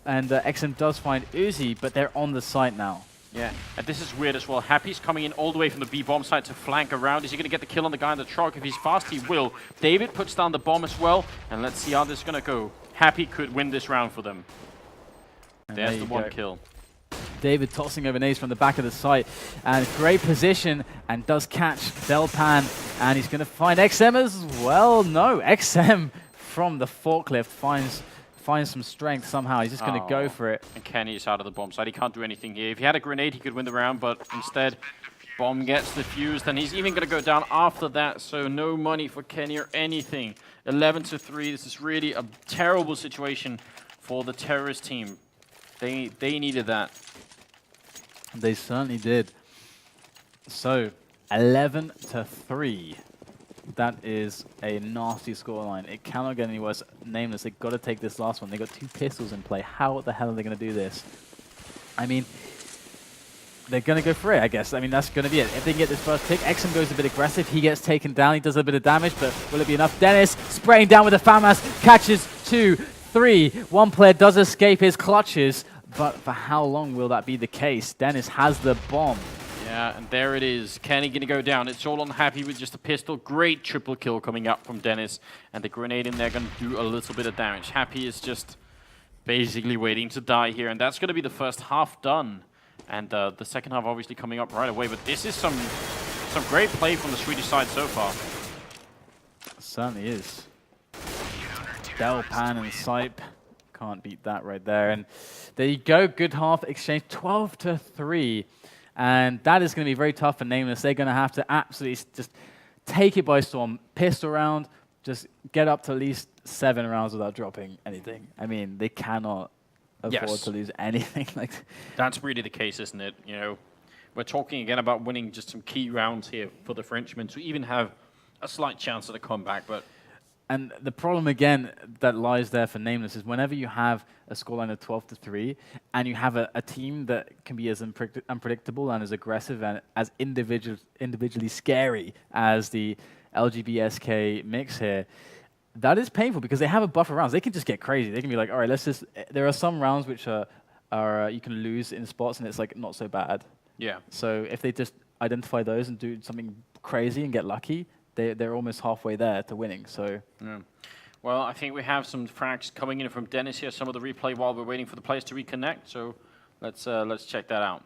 and XM does find Uzi, but they're on the site now. Yeah, and this is weird as well. Happy's coming in all the way from the B-bomb site to flank around. Is he going to get the kill on the guy in the truck? If he's fast, he will. David puts down the bomb as well, and let's see how this is going to go. Happy could win this round for them. And there's the 1 kill. David tossing over nades from the back of the site, and great position, and does catch Delpan, and he's going to find XM as well. No, XM from the forklift finds some strength somehow. He's just going to go for it. And Kenny's out of the bomb site. He can't do anything here. If he had a grenade, he could win the round, but instead Bomb gets defused, and he's even going to go down after that, so no money for Kenny or anything. 11-3, this is really a terrible situation for the terrorist team. They needed that. They certainly did. So, 11-3. That is a nasty scoreline. It cannot get any worse. Nameless, they've got to take this last one. They got 2 pistols in play. How the hell are they going to do this? I mean, they're going to go for it, I guess. I mean, that's going to be it. If they can get this first pick, XM goes a bit aggressive. He gets taken down. He does a bit of damage, but will it be enough? Dennis spraying down with a FAMAS, catches 2, 3. One player does escape his clutches, but for how long will that be the case? Dennis has the bomb. Yeah, and there it is. Kenny gonna go down. It's all unhappy with just a pistol. Great triple kill coming up from Dennis. And the grenade in there gonna do a little bit of damage. Happy is just basically waiting to die here. And that's gonna be the first half done. And the second half obviously coming up right away. But this is some great play from the Swedish side so far. It certainly is. Delpan and Sipe. Can't beat that right there. And there you go. Good half exchange. 12-3. And that is going to be very tough for Nameless. They're going to have to absolutely just take it by storm. Pistol round, just get up to at least 7 rounds without dropping anything. I mean, they cannot afford to lose anything. That's really the case, isn't it? You know, we're talking again about winning just some key rounds here for the Frenchmen to even have a slight chance at a comeback. But and the problem again that lies there for Nameless is whenever you have a scoreline of 12-3 and you have a team that can be as unpredictable and as aggressive and as individually scary as the LGB-SK mix here, that is painful because they have a buffer rounds. They can just get crazy. They can be like, all right, let's just. There are some rounds which are you can lose in spots and it's like not so bad. yeah. So if they just identify those and do something crazy and get lucky, they're almost halfway there to winning. So. Yeah. Well, I think we have some frags coming in from Dennis here. Some of the replay while we're waiting for the players to reconnect. So let's check that out.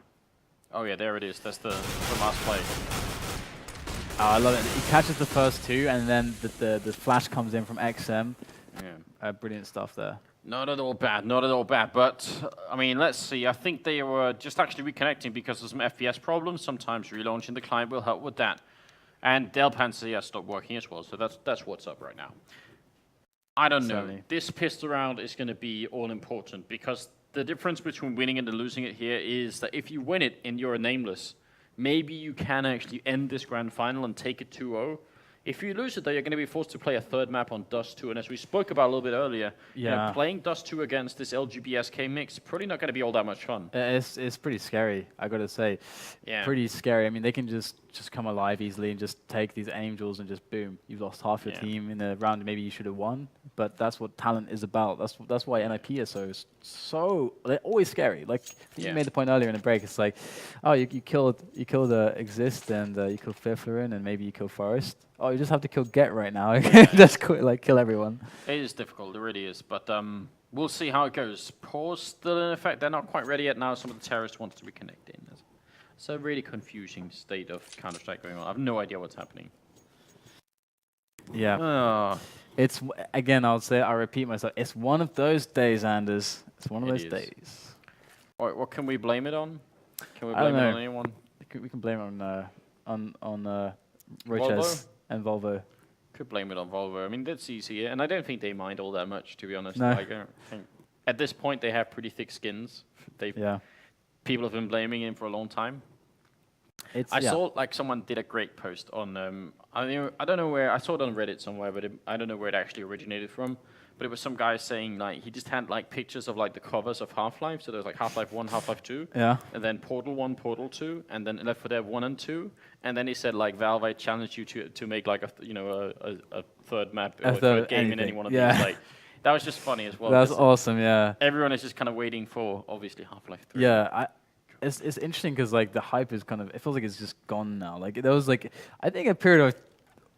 Oh yeah, there it is. That's the last play. Oh, I love it. He catches the first 2, and then the flash comes in from XM. Yeah. Brilliant stuff there. Not at all bad. Not at all bad. But I mean, let's see. I think they were just actually reconnecting because of some FPS problems. Sometimes relaunching the client will help with that. And Delpan has stopped working as well. So that's what's up right now. I don't know. This pistol round is going to be all important because the difference between winning and losing it here is that if you win it and you're a Nameless, maybe you can actually end this grand final and take it 2-0. If you lose it, though, you're going to be forced to play a third map on Dust 2. And as we spoke about a little bit earlier, you know, playing Dust 2 against this LGB-SK mix, probably not going to be all that much fun. It's pretty scary, I got to say. Yeah. Pretty scary. I mean, they can just come alive easily and just take these angels and just boom, you've lost half your team in a round maybe you should have won. But that's what talent is about. That's why NIP is so they're always scary. Like you made the point earlier in the break. It's like, oh, you killed Exist and you killed Fiflerin and maybe you killed Forest. Oh, you just have to kill Get right now. Just kill everyone. It is difficult. It really is. But we'll see how it goes. Pause still in effect. They're not quite ready yet now. Some of the terrorists want to reconnect in. It's a really confusing state of Counter-Strike going on. I have no idea what's happening. Yeah. It's, again, I repeat myself, it's one of those days, Anders. It's one of those days. All right, what can we blame it on? Can we blame it on anyone? We can blame it on Roches and Volvo. Could blame it on Volvo. I mean, that's easy, and I don't think they mind all that much, to be honest. No. Like, I think at this point, they have pretty thick skins. People have been blaming him for a long time. I saw like someone did a great post on I don't know where I saw it on Reddit somewhere, but I don't know where it actually originated from. But it was some guy saying like he just had like pictures of like the covers of Half-Life. So there was like Half-Life 1, Half-Life 2, and then Portal 1, Portal 2, and then Left 4 Dead 1 and 2. And then he said like Valve, I challenge you to make like a third map or a third game in any one of these. Like that was just funny as well. That was awesome. Yeah. Everyone is just kind of waiting for obviously Half-Life 3. Yeah. It's interesting because like the hype is kind of, it feels like it's just gone now. Like there was like, I think a period of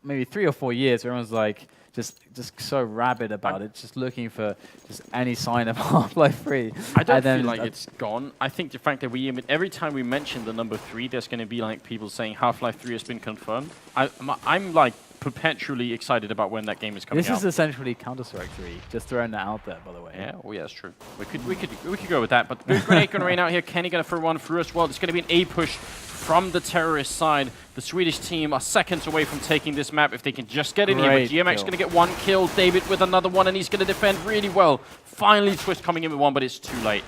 maybe 3 or 4 years where everyone's like just so rabid about it, just looking for just any sign of Half-Life 3. I don't feel like it's gone. I think the fact that every time we mention the number 3, there's going to be like people saying Half-Life 3 has been confirmed. I'm like perpetually excited about when that game is coming out. This is essentially Counter-Strike 3. Just throwing that out there, by the way. Yeah, oh yeah, that's true. We could go with that, but good grenade going rain out here. Kenny gonna throw one through as well. There's gonna be an A push from the terrorist side. The Swedish team are seconds away from taking this map if they can just get in here. But GMX gonna get one kill. David with another one, and he's gonna defend really well. Finally, Twist coming in with one, but it's too late.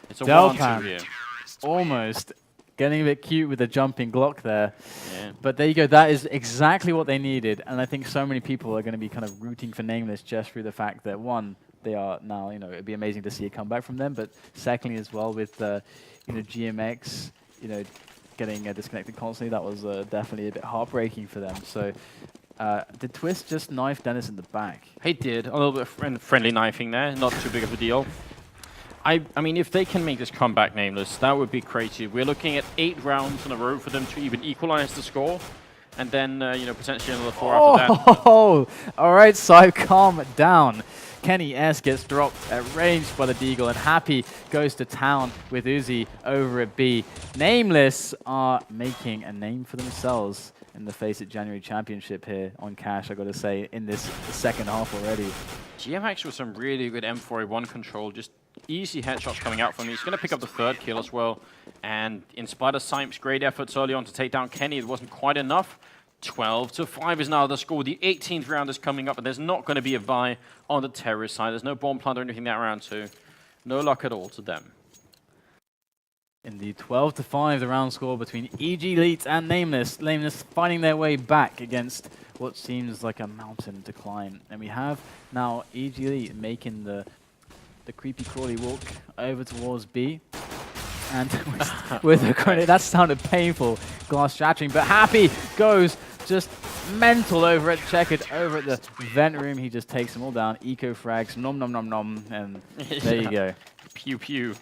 It's a 1-2 here. Almost getting a bit cute with the jumping Glock there. Yeah. But there you go. That is exactly what they needed. And I think so many people are going to be kind of rooting for Nameless just through the fact that, one, they are now, you know, it'd be amazing to see a comeback from them. But secondly, as well, with, you know, GMX, you know, getting disconnected constantly, that was definitely a bit heartbreaking for them. So did Twist just knife Dennis in the back? He did. A little bit of friendly knifing there. Not too big of a deal. I mean, if they can make this comeback Nameless, that would be crazy. We're looking at 8 rounds in a row for them to even equalize the score. And then, you know, potentially another 4 after that. Oh, all right, so calm down. Kenny S gets dropped at range by the Deagle, and Happy goes to town with Uzi over at B. Nameless are making a name for themselves in the FACEIT January Championship here on Cash, I gotta say, in this second half already. GMX with some really good M4A1 control, just easy headshots coming out from him. He's going to pick up the 3rd kill as well. And in spite of Symp's great efforts early on to take down Kenny, it wasn't quite enough. 12-5 is now the score. The 18th round is coming up, and there's not going to be a buy on the terrorist side. There's no bomb plant or anything that round, so no luck at all to them. Indeed, 12-5, the round score between EG Elite and Nameless. Nameless finding their way back against what seems like a mountain to climb. And we have now EG Elite making the creepy crawly walk over towards B. And with a grenade, that sounded painful, glass shattering. But Happy goes just mental over at Checkered, over at the vent room. He just takes them all down. Eco frags, nom nom nom nom, and there you go. Pew pew.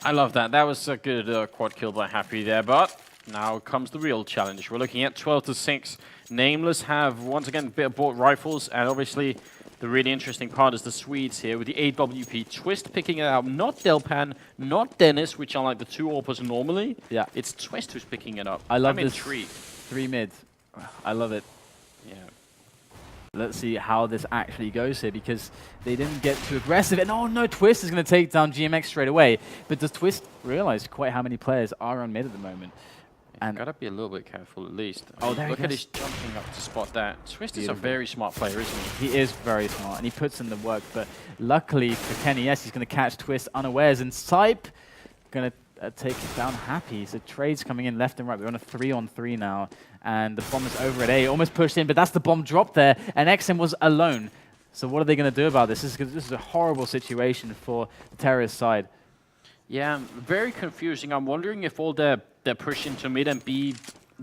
I love that. That was a good quad kill by Happy there, but now comes the real challenge. We're looking at 12-6. Nameless have, once again, bought rifles, and obviously the really interesting part is the Swedes here with the AWP. Twist picking it up, not Delpan, not Dennis, which are like the 2 AWPers normally. Yeah. It's Twist who's picking it up. I love I'm this intrigued. 3 mid. I love it. Yeah. Let's see how this actually goes here, because they didn't get too aggressive. And oh no, Twist is going to take down GMX straight away. But does Twist realize quite how many players are on mid at the moment? And gotta be a little bit careful at least. Oh, there look he at goes. his jumping up to spot that. Twist is a Beautiful. very smart player, isn't he? He is very smart, and he puts in the work. But luckily for Kenny S, he's going to catch Twist unawares. And Sype going to take down Happy. So trades coming in left and right. We're on a 3-on-3 now. And the bomb is over at A. Almost pushed in, but that's the bomb drop there. And XM was alone. So what are they going to do about this? This is a horrible situation for the terrorist side. Yeah, very confusing. I'm wondering if all their push into mid and B,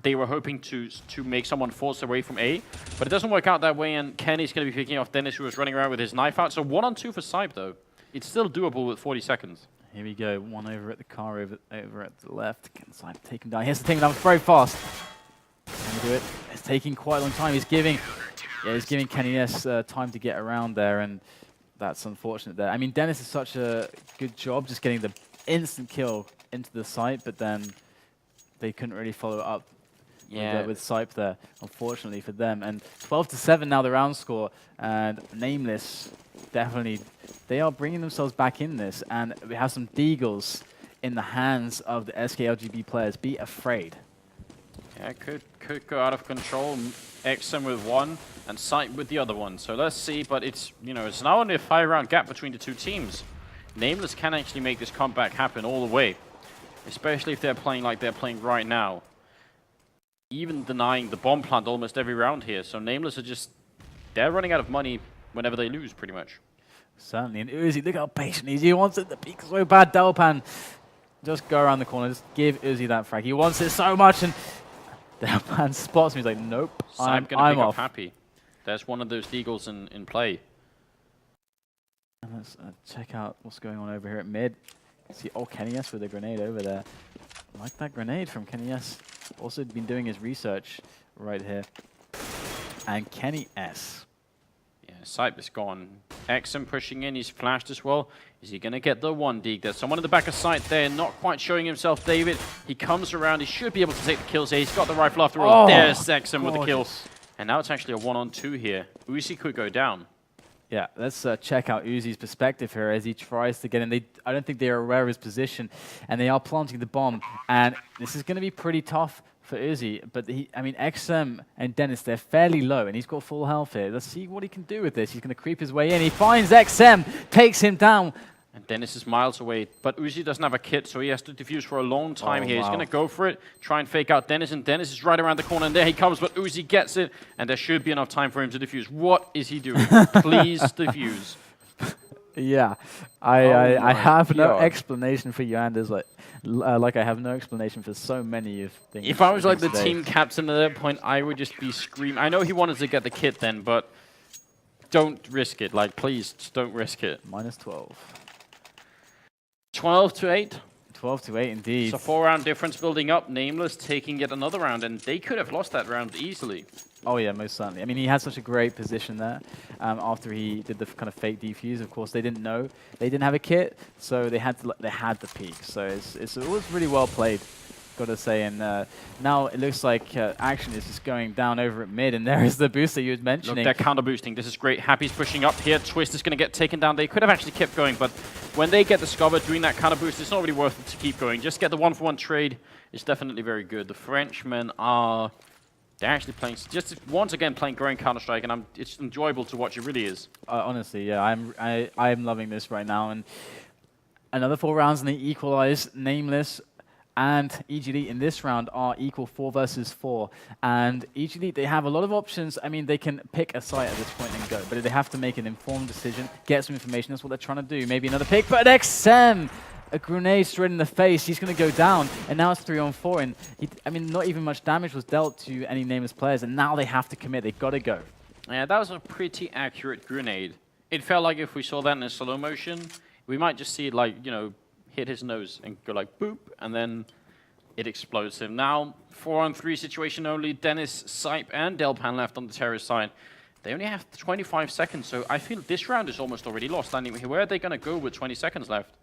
they were hoping to make someone force away from A, but it doesn't work out that way, and Kenny's going to be picking off Dennis, who was running around with his knife out. So 1-on-2 for Sype, though. It's still doable with 40 seconds. Here we go. One over at the car, over at the left. Can Sype take him down? He has to take him down very fast. Can he do it? It's taking quite a long time. He's giving Kenny S time to get around there, and that's unfortunate there. I mean, Dennis is such a good job just getting the instant kill into the site, but then they couldn't really follow up with Sype there, unfortunately for them. And 12-7 now the round score, and Nameless definitely, they are bringing themselves back in this, and we have some deagles in the hands of the SK LGB players. Be afraid. Yeah, could go out of control. XM with one and Sype with the other one. So let's see, but it's, you know, it's now only a 5-round gap between the 2 teams. Nameless can actually make this comeback happen all the way, especially if they're playing like they're playing right now. Even denying the bomb plant almost every round here. So Nameless are just, they're running out of money whenever they lose, pretty much. Certainly, and Uzi, look how patient he is. He wants it to peak so bad. Delpan, just go around the corner, just give Uzi that frag. He wants it so much, and Delpan spots me. He's like, nope, I'm off. Happy. There's one of those deagles in play. And let's check out what's going on over here at mid. See, oh, Kenny S with a grenade over there. I like that grenade from Kenny S. Also been doing his research right here. And Kenny S. Yeah, Sype is gone. XM pushing in, he's flashed as well. Is he going to get the 1 deag? There's someone in the back of sight there, not quite showing himself, David. He comes around, he should be able to take the kills here. He's got the rifle after all. Oh, there's XM with the kill. And now it's actually a 1-on-2 here. Uzi could go down. Yeah, let's check out Uzi's perspective here as he tries to get in. I don't think they are aware of his position, and they are planting the bomb. And this is going to be pretty tough for Uzi. But I mean, XM and Dennis, they're fairly low, and he's got full health here. Let's see what he can do with this. He's going to creep his way in. He finds XM, takes him down. And Dennis is miles away, but Uzi doesn't have a kit, so he has to defuse for a long time here. He's going to go for it, try and fake out Dennis, and Dennis is right around the corner, and there he comes, but Uzi gets it, and there should be enough time for him to defuse. What is he doing? Please defuse. Yeah, I have no explanation for you, Anders. Like I have no explanation for so many of things. If I was like the team captain at that point, I would just be screaming. I know he wanted to get the kit then, but don't risk it. Like, please, just don't risk it. Minus 12. 12 to 8. 12 to 8, indeed. So 4-round difference building up. Nameless taking yet another round, and they could have lost that round easily. Oh yeah, most certainly. I mean, he had such a great position there after he did the kind of fake defuse. Of course, they didn't know they didn't have a kit, so they had the peak. So it was really well played, got to say. And now it looks like action is just going down over at mid, and there is the boost that you were mentioning. Look, they're counter boosting. This is great. Happy's pushing up here. Twist is going to get taken down. They could have actually kept going, but when they get discovered doing that counter boost, it's not really worth it to keep going. Just get the 1-for-1 trade. It's definitely very good. The Frenchmen are... They're actually playing, just once again playing growing Counter-Strike, and it's enjoyable to watch. It really is. Honestly, yeah, I'm loving this right now. And another 4 rounds, and they equalize. Nameless and EGD in this round are equal 4 versus 4. And EGD, they have a lot of options. I mean, they can pick a site at this point and go, but they have to make an informed decision, get some information. That's what they're trying to do. Maybe another pick, but XM! A grenade straight in the face. He's going to go down, and now it's 3-on-4. And I mean, not even much damage was dealt to any Nameless players, and now they have to commit. They've got to go. Yeah, that was a pretty accurate grenade. It felt like if we saw that in a slow motion, we might just see it like, you know, hit his nose and go like boop, and then it explodes him. Now 4-on-3 situation only. Dennis, Sipe, and Delpan left on the terrorist side. They only have 25 seconds, so I feel this round is almost already lost. I mean, where are they going to go with 20 seconds left?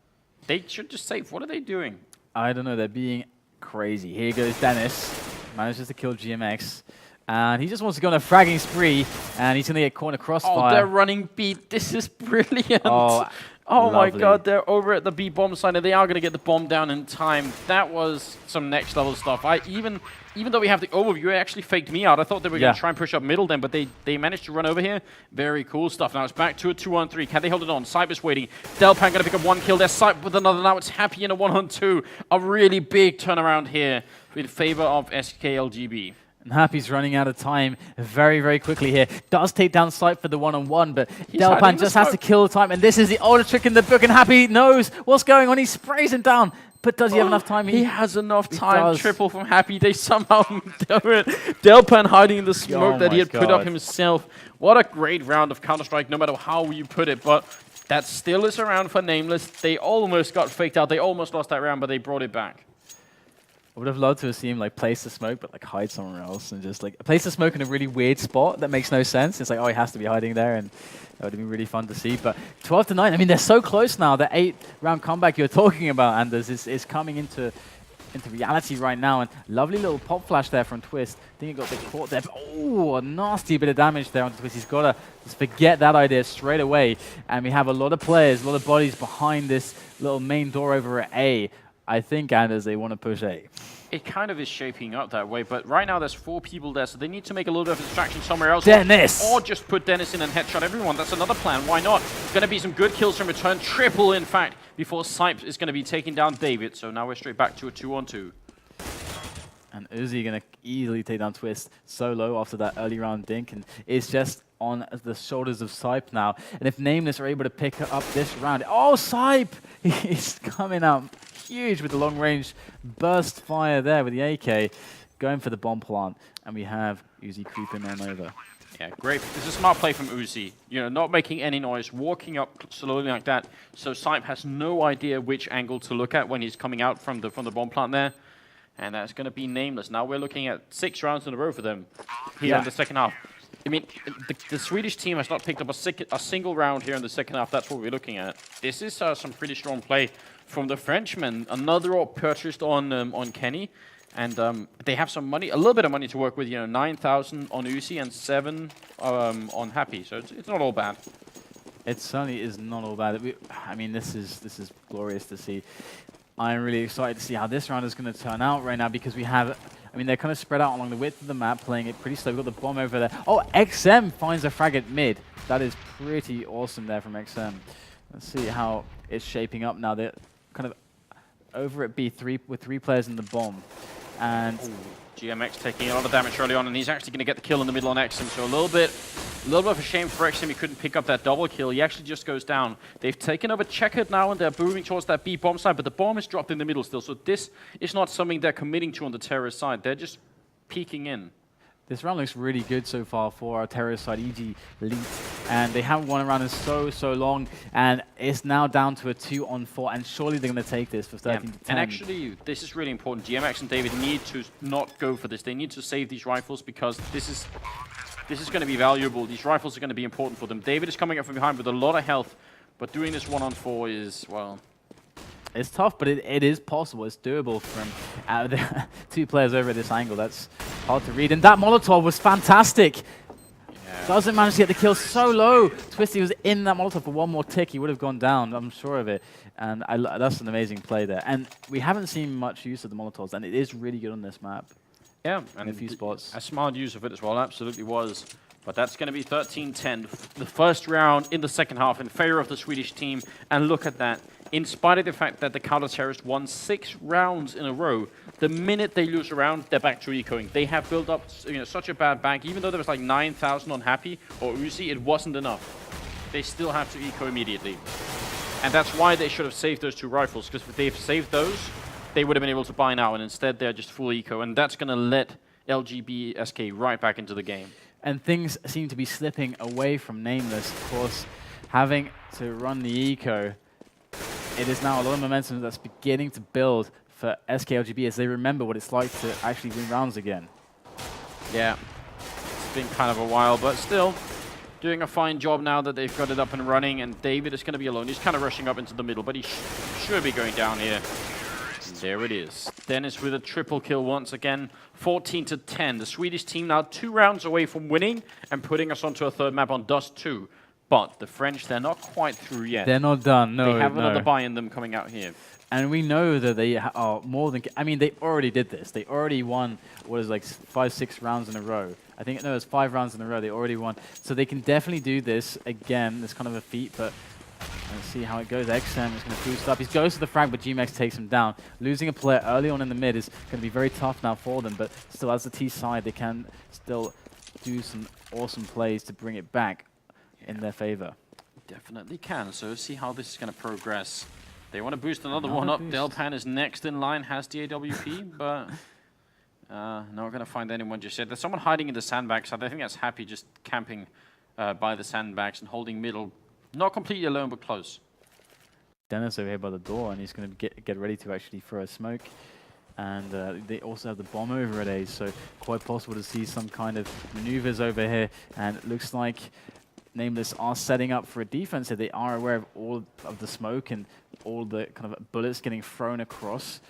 They should just save. What are they doing? I don't know. They're being crazy. Here goes Dennis. Manages to kill GMX. And he just wants to go on a fragging spree. And he's going to get caught in a crossfire. Oh, they're running beat. This is brilliant. Oh, my God. They're over at the B bomb side, and they are going to get the bomb down in time. That was some next level stuff. Even though we have the overview, it actually faked me out. I thought they were going to try and push up middle then, but they managed to run over here. Very cool stuff. Now it's back to a 2-on-3. Can they hold it on? Cyber's waiting. Delpan going to pick up 1 kill. There's Cyber with another. Now it's Happy in a 1-on-2. A really big turnaround here in favor of SK LGB. And Happy's running out of time very, very quickly here. Does take down Sight for the 1-on-1, but Delpan just has to kill the time. And this is the oldest trick in the book, and Happy knows what's going on. He sprays him down. But does he have enough time? He has enough time. Triple from Happy. They somehow do it. Delpan hiding in the smoke that he had put up himself. What a great round of Counter-Strike, no matter how you put it. But that still is a round for Nameless. They almost got faked out. They almost lost that round, but they brought it back. I would have loved to have seen him like place the smoke, but like hide somewhere else and just like place the smoke in a really weird spot that makes no sense. It's like, oh, he has to be hiding there, and that would have been really fun to see. But 12 to 9, I mean, they're so close now. The 8-round comeback you're talking about, Anders, is coming into reality right now. And lovely little pop flash there from Twist. I think he got a bit caught there. Oh, a nasty bit of damage there on Twist. He's got to just forget that idea straight away. And we have a lot of players, a lot of bodies behind this little main door over at A. I think, Anders, they want to push A. It kind of is shaping up that way, but right now there's 4 people there, so they need to make a little bit of a distraction somewhere else. Dennis! Or just put Dennis in and headshot everyone. That's another plan. Why not? Going to be some good kills from return. Triple, in fact, before Sipe is going to be taking down David. So now we're straight back to a 2-on-2. And Uzi going to easily take down Twist solo after that early round dink, and it's just on the shoulders of Sipe now. And if Nameless are able to pick up this round... Oh, Sipe! He's coming out huge with the long-range burst fire there with the AK, going for the bomb plant, and we have Uzi creeping on over. Yeah, great. This is a smart play from Uzi. You know, not making any noise, walking up slowly like that, so Sipe has no idea which angle to look at when he's coming out from the bomb plant there. And that's going to be Nameless. Now we're looking at 6 rounds in a row for them here in the second half. I mean, the Swedish team has not picked up a single round here in the second half. That's what we're looking at. This is some pretty strong play from the Frenchmen. Another AWP purchased on Kenny. And they have some money, a little bit of money to work with. 9,000 on Uzi and 7 on Happy. So it's not all bad. It certainly is not all bad. I mean, this is glorious to see. I'm really excited to see how this round is going to turn out right now because we have, I mean, they're kind of spread out along the width of the map, playing it pretty slow. We've got the bomb over there. Oh, XM finds a frag at mid. That is pretty awesome there from XM. Let's see how it's shaping up now. They're kind of over at B3 with 3 players in the bomb. And GMX taking a lot of damage early on, and he's actually going to get the kill in the middle on XM. So a little bit of a shame for XM. He couldn't pick up that double kill. He actually just goes down. They've taken over Checkered now, and they're moving towards that B bomb side, but the bomb is dropped in the middle still. So this is not something they're committing to on the terrorist side. They're just peeking in. This round looks really good so far for our terrorist side, EG Elite, and they haven't won a round in so long, and it's now down to a 2-on-4, and surely they're going to take this for 13 to 10. And actually, this is really important. GMX and David need to not go for this. They need to save these rifles because this is going to be valuable. These rifles are going to be important for them. David is coming up from behind with a lot of health, but doing this 1-on-4 is, well... It's tough, but it is possible. It's doable from the 2 players over at this angle. That's hard to read. And that Molotov was fantastic. Yeah. Doesn't manage to get the kill so low. Twisty was in that Molotov for one more tick. He would have gone down, I'm sure of it. And that's an amazing play there. And we haven't seen much use of the Molotovs, and it is really good on this map. Yeah, in a few spots. A smart use of it as well, absolutely was. But that's going to be 13-10. The first round in the second half in favor of the Swedish team. And look at that. In spite of the fact that the counter-terrorists won 6 rounds in a row, the minute they lose a round, they're back to ecoing. They have built up such a bad bank. Even though there was like 9,000 on Happy or Uzi, it wasn't enough. They still have to eco immediately. And that's why they should have saved those 2 rifles, because if they've saved those, they would have been able to buy now, and instead they're just full eco. And that's going to let LGB-SK right back into the game. And things seem to be slipping away from Nameless. Of course, having to run the eco, it is now a lot of momentum that's beginning to build for SK LGB as they remember what it's like to actually win rounds again. Yeah, it's been kind of a while, but still doing a fine job now that they've got it up and running, and David is going to be alone. He's kind of rushing up into the middle, but he should be going down here. And there it is. Dennis with a triple kill once again, 14-10. The Swedish team now 2 rounds away from winning and putting us onto a 3rd map on Dust 2. But the French, they're not quite through yet. They're not done, no. They have another buy in them coming out here. And we know that they are more than... I mean, they already did this. They already won, what is like 5-6 rounds in a row. I think, no, it was 5 rounds in a row. They already won. So they can definitely do this again. This kind of a feat, but let's see how it goes. XM is going to boost up. He goes to the frag, but GMX takes him down. Losing a player early on in the mid is going to be very tough now for them, but still, as the T side, they can still do some awesome plays to bring it back in their favor. Definitely can. So see how this is going to progress. They want to boost another one up. Delpan is next in line, has the AWP, but not going to find anyone just yet. There's someone hiding in the sandbags. I think that's Happy just camping by the sandbags and holding middle. Not completely alone, but close. Dennis over here by the door, and he's going to get ready to actually throw a smoke. And they also have the bomb over at A, so quite possible to see some kind of maneuvers over here. And it looks like Nameless are setting up for a defense here. They are aware of all of the smoke and all the kind of bullets getting thrown across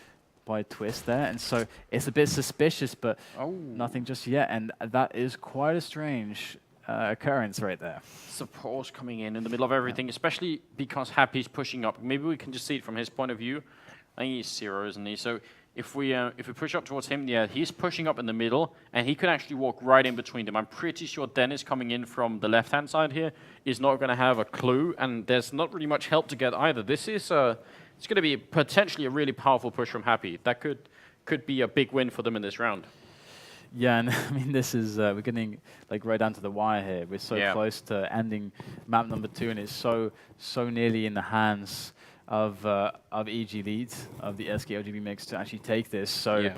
by Twist there. And so it's a bit suspicious, but nothing just yet. And that is quite a strange occurrence right there. Support coming in the middle of everything, especially because Happy's pushing up. Maybe we can just see it from his point of view. I think he's 0, isn't he? So if we push up towards him, yeah, he's pushing up in the middle, and he could actually walk right in between them. I'm pretty sure Dennis coming in from the left-hand side here is not going to have a clue, and there's not really much help to get either. This is it's going to be potentially a really powerful push from Happy. That could be a big win for them in this round. Yeah, and I mean, this is, we're getting like right down to the wire here. We're so close to ending map number 2, and it's so nearly in the hands of EG Elite, of the SK LGB mix to actually take this. So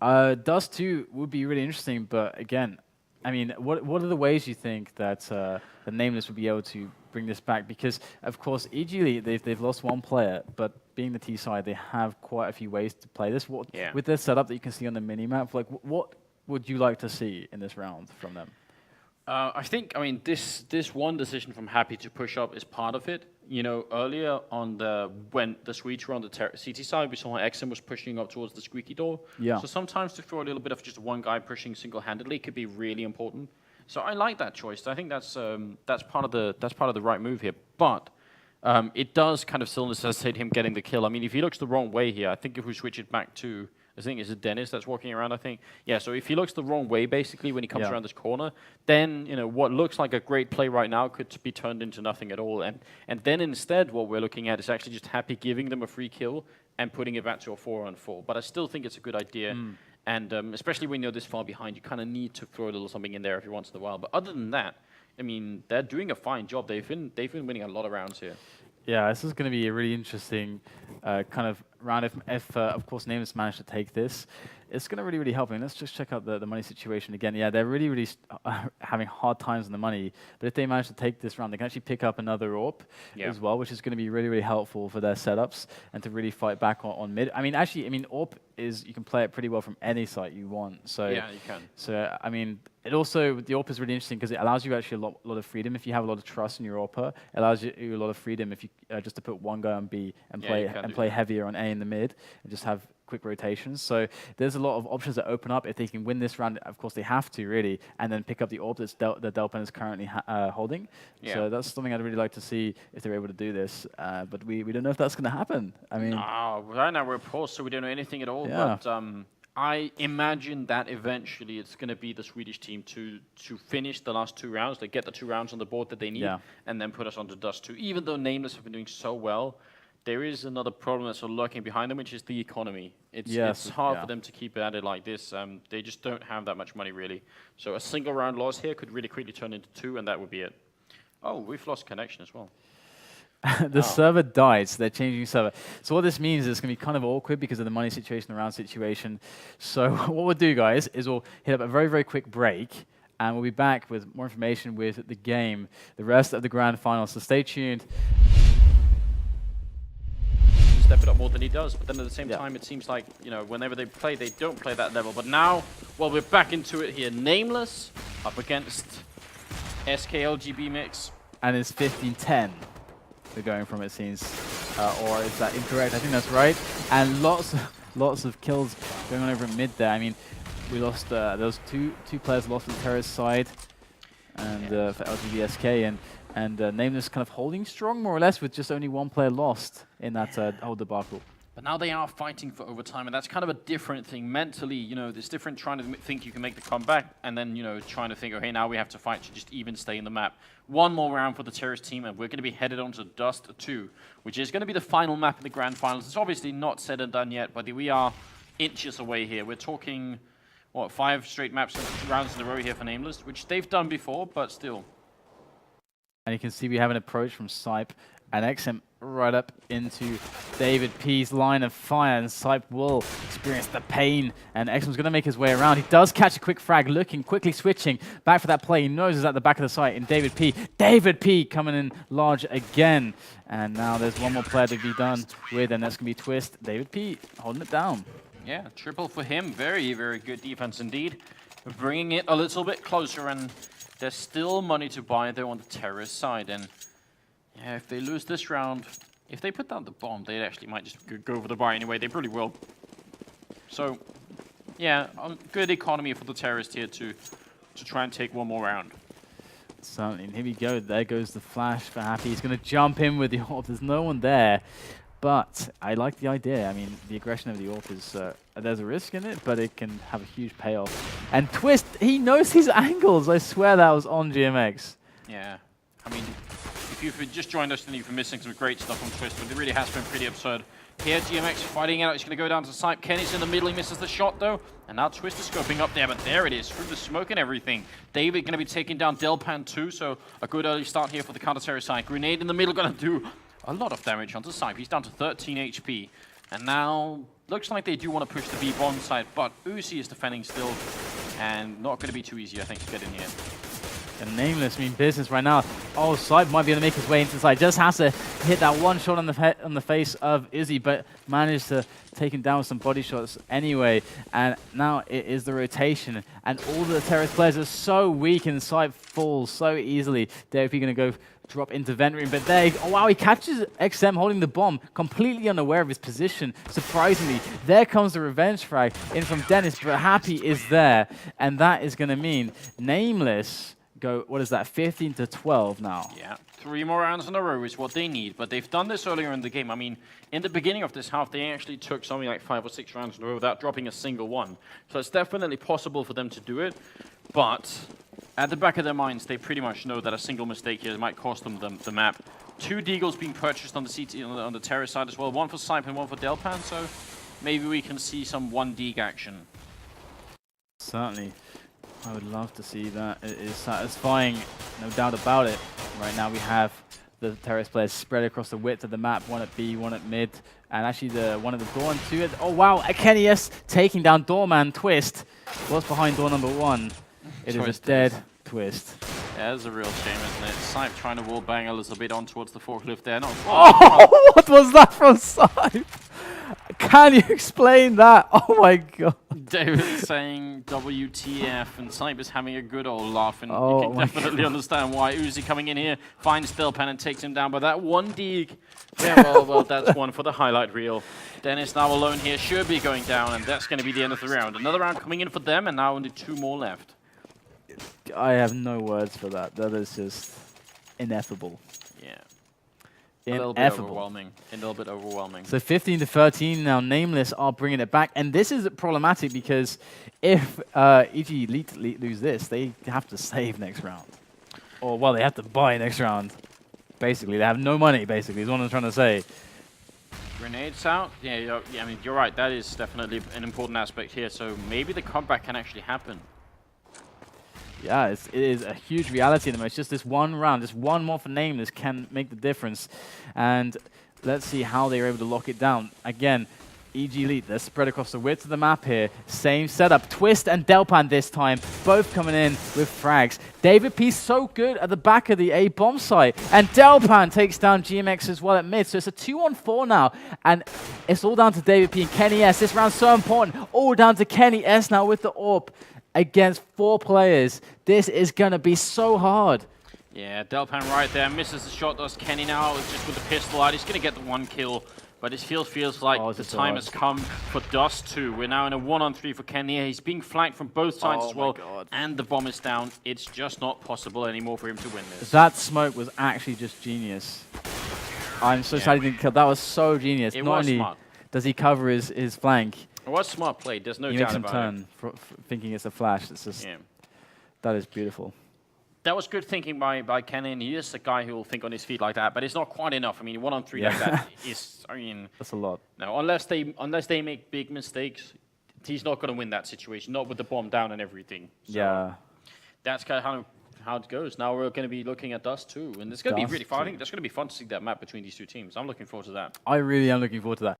Dust 2 would be really interesting, but again, I mean, what are the ways you think that the Nameless would be able to bring this back? Because, of course, EG Elite, they've lost 1 player, but being the T side, they have quite a few ways to play this. With their setup that you can see on the mini-map, like, what would you like to see in this round from them? I think, I mean, this one decision from Happy to push up is part of it. You know, earlier on when the Swedes were on the CT side, we saw how XM was pushing up towards the squeaky door. Yeah. So sometimes to throw a little bit of just one guy pushing single-handedly could be really important. So I like that choice. I think that's part of the right move here. But it does kind of still necessitate him getting the kill. I mean, if he looks the wrong way here, I think if we switch it back to, I think it's Dennis that's walking around, I think. Yeah, so if he looks the wrong way, basically, when he comes around this corner, then, you know, what looks like a great play right now could be turned into nothing at all. And then instead, what we're looking at is actually just Happy giving them a free kill and putting it back to a 4-on-4. But I still think it's a good idea. And especially when you're this far behind, you kind of need to throw a little something in there every once in a while. But other than that, I mean, they're doing a fine job. They've been winning a lot of rounds here. Yeah, this is going to be a really interesting kind of round. If of course, Nameless managed to take this, it's going to really, really help. And let's just check out the money situation again. Yeah, they're really, really having hard times on the money. But if they manage to take this round, they can actually pick up another AWP as well, which is going to be really, really helpful for their setups and to really fight back on mid. I mean, actually, AWP is, you can play it pretty well from any site you want. So yeah, you can. So I mean, it also, the AWP is really interesting because it allows you actually a lot of freedom. If you have a lot of trust in your AWPer, it allows you a lot of freedom if you just to put one guy on B and play heavier on A in the mid and just have quick rotations. So there's a lot of options that open up if they can win this round. Of course, they have to really, and then pick up the AWP that Delpan is currently holding. Yeah. So that's something I'd really like to see if they're able to do this. But we don't know if that's going to happen. I mean, no, right now we're paused, so we don't know anything at all. Yeah. But I imagine that eventually it's going to be the Swedish team to finish the last 2 rounds. They get the 2 rounds on the board that they need, and then put us onto Dust 2. Even though Nameless have been doing so well, there is another problem that's sort of lurking behind them, which is the economy. It's hard for them to keep it at it like this. They just don't have that much money, really. So a single round loss here could really quickly turn into 2, and that would be it. Oh, we've lost connection as well. The server died, so they're changing server. So what this means is it's going to be kind of awkward because of the money situation, the round situation. So what we'll do, guys, is we'll hit up a very, very quick break, and we'll be back with more information with the game, the rest of the grand final. So stay tuned. Step it up more than he does, but then at the same time, it seems like, you know, whenever they don't play that level. But now, well, we're back into it here. Nameless up against SK LGB mix. And it's 15-10. We're going from, it seems, or is that incorrect? I think that's right. And lots of kills going on over mid there. I mean, we lost those two players lost on the terrorist side, and for LGB-SK and Nameless kind of holding strong more or less with just only 1 player lost in that whole debacle. But now they are fighting for overtime, and that's kind of a different thing. Mentally, you know, it's different trying to think you can make the comeback, and then, you know, trying to think, okay, now we have to fight to just even stay in the map. 1 more round for the terrorist team, and we're going to be headed on to Dust 2, which is going to be the final map in the grand finals. It's obviously not said and done yet, but we are inches away here. We're talking, what, 5 straight maps and rounds in a row here for Nameless, which they've done before, but still. And you can see we have an approach from Sipe and XM right up into David P's line of fire, and Sipe will experience the pain, and XM's going to make his way around. He does catch a quick frag, looking, quickly switching back for that play. He knows it's at the back of the site in David P. David P coming in large again, and now there's 1 more player to be done with, and that's going to be Twist. David P holding it down. Yeah, triple for him. Very, very good defense indeed. Bringing it a little bit closer, and there's still money to buy though on the terrorist side, and yeah, if they lose this round, if they put down the bomb, they actually might just go for the buy anyway. They probably will. So, yeah, good economy for the terrorist here to try and take 1 more round. Certainly, and here we go. There goes the flash for Happy. He's going to jump in with the AWP. There's no one there, but I like the idea. I mean, the aggression of the AWP is, there's a risk in it, but it can have a huge payoff. And Twist, he knows his angles. I swear that was on GMX. Yeah, I mean, if you've just joined us, then you've been missing some great stuff on Twist, but it really has been pretty absurd. Here, GMX fighting out. He's going to go down to Sipe. Kenny's in the middle. He misses the shot, though. And now Twist is scoping up there, but there it is, through the smoke and everything. David going to be taking down Delpan, too, so a good early start here for the counter-terrorist side. Grenade in the middle going to do a lot of damage onto Sipe. He's down to 13 HP. And now, looks like they do want to push the B-bomb side, but Uzi is defending still, and not going to be too easy, I think, to get in here. And Nameless mean business right now. Oh, Side might be able to make his way into side. Just has to hit that one shot on the face of Izzy, but managed to take him down with some body shots anyway. And now it is the rotation. And all the Terrace players are so weak, and Side falls so easily. DFP going to go drop into vent room, but there, oh wow, he catches XM holding the bomb, completely unaware of his position. Surprisingly, there comes the revenge frag in from Dennis, but Happy is there, and that is going to mean Nameless go, what is that, 15 to 12 now. Yeah, 3 more rounds in a row is what they need, but they've done this earlier in the game. I mean, in the beginning of this half, they actually took something like 5 or 6 rounds in a row without dropping a single one. So it's definitely possible for them to do it, but at the back of their minds, they pretty much know that a single mistake here might cost them the map. 2 Deagles being purchased on the CT on the terrace side as well. 1 for Sype and 1 for Delpan, so maybe we can see some 1 Deag action. Certainly. I would love to see that. It is satisfying, no doubt about it. Right now we have the terrace players spread across the width of the map, 1 at B, 1 at mid, and actually the 1 at the door and 2 at... Oh wow, Kenny S taking down Doorman Twist. What's behind door number 1? It is a dead Twist. Yeah, that's a real shame, isn't it? Sype trying to wall bang a little bit on towards the forklift there. Not oh, what was that from Sype? Can you explain that? Oh my god. David saying WTF, and Sype is having a good old laugh, and oh you can definitely understand why. Uzi coming in here, finds Delpan and takes him down, but that 1 Deag, yeah, well, that's 1 for the highlight reel. Dennis now alone here, should be going down, and that's going to be the end of the round. Another round coming in for them, and now only 2 more left. I have no words for that. That is just ineffable. Yeah. A little bit overwhelming. So 15 to 13 now. Nameless are bringing it back, and this is problematic because if EG Elite lose this, they have to save next round, or well, they have to buy next round. Basically, they have no money. Basically, is what I'm trying to say. Grenades out. Yeah, I mean, you're right. That is definitely an important aspect here. So maybe the comeback can actually happen. Yeah, it is a huge reality in the match. Just this 1 round, just 1 more for Nameless can make the difference. And let's see how they're able to lock it down. Again, EG Elite, they're spread across the width of the map here. Same setup. Twist and Delpan this time, both coming in with frags. David P so good at the back of the A bomb site. And Delpan takes down GMX as well at mid. So it's a 2-on-4 now. And it's all down to David P and Kenny S. This round's so important. All down to Kenny S now with the AWP. Against 4 players. This is going to be so hard. Yeah, Delpan right there. Misses the shot, does Kenny now, just with the pistol out. He's going to get the 1 kill, but it feels like the time has come for Dust too. We're now in a 1-on-3 for Kenny. He's being flanked from both sides as well, and the bomb is down. It's just not possible anymore for him to win this. That smoke was actually just genius. I'm so sad he didn't kill. That was so genius. It Not was only smart. does he cover his flank, It was smart play, there's no he doubt makes him about turn it. Thinking it's a flash. It's just, that is beautiful. That was good thinking by Kenny, and he is a guy who will think on his feet like that, but it's not quite enough. I mean, 1-on-3 like that is, I mean... That's a lot. No, unless they make big mistakes, he's not going to win that situation, not with the bomb down and everything. So Yeah. That's kind of how it goes. Now we're going to be looking at Dust too, and it's going to be really fun. I think that's going to be fun to see that map between these 2 teams. I'm looking forward to that. I really am looking forward to that.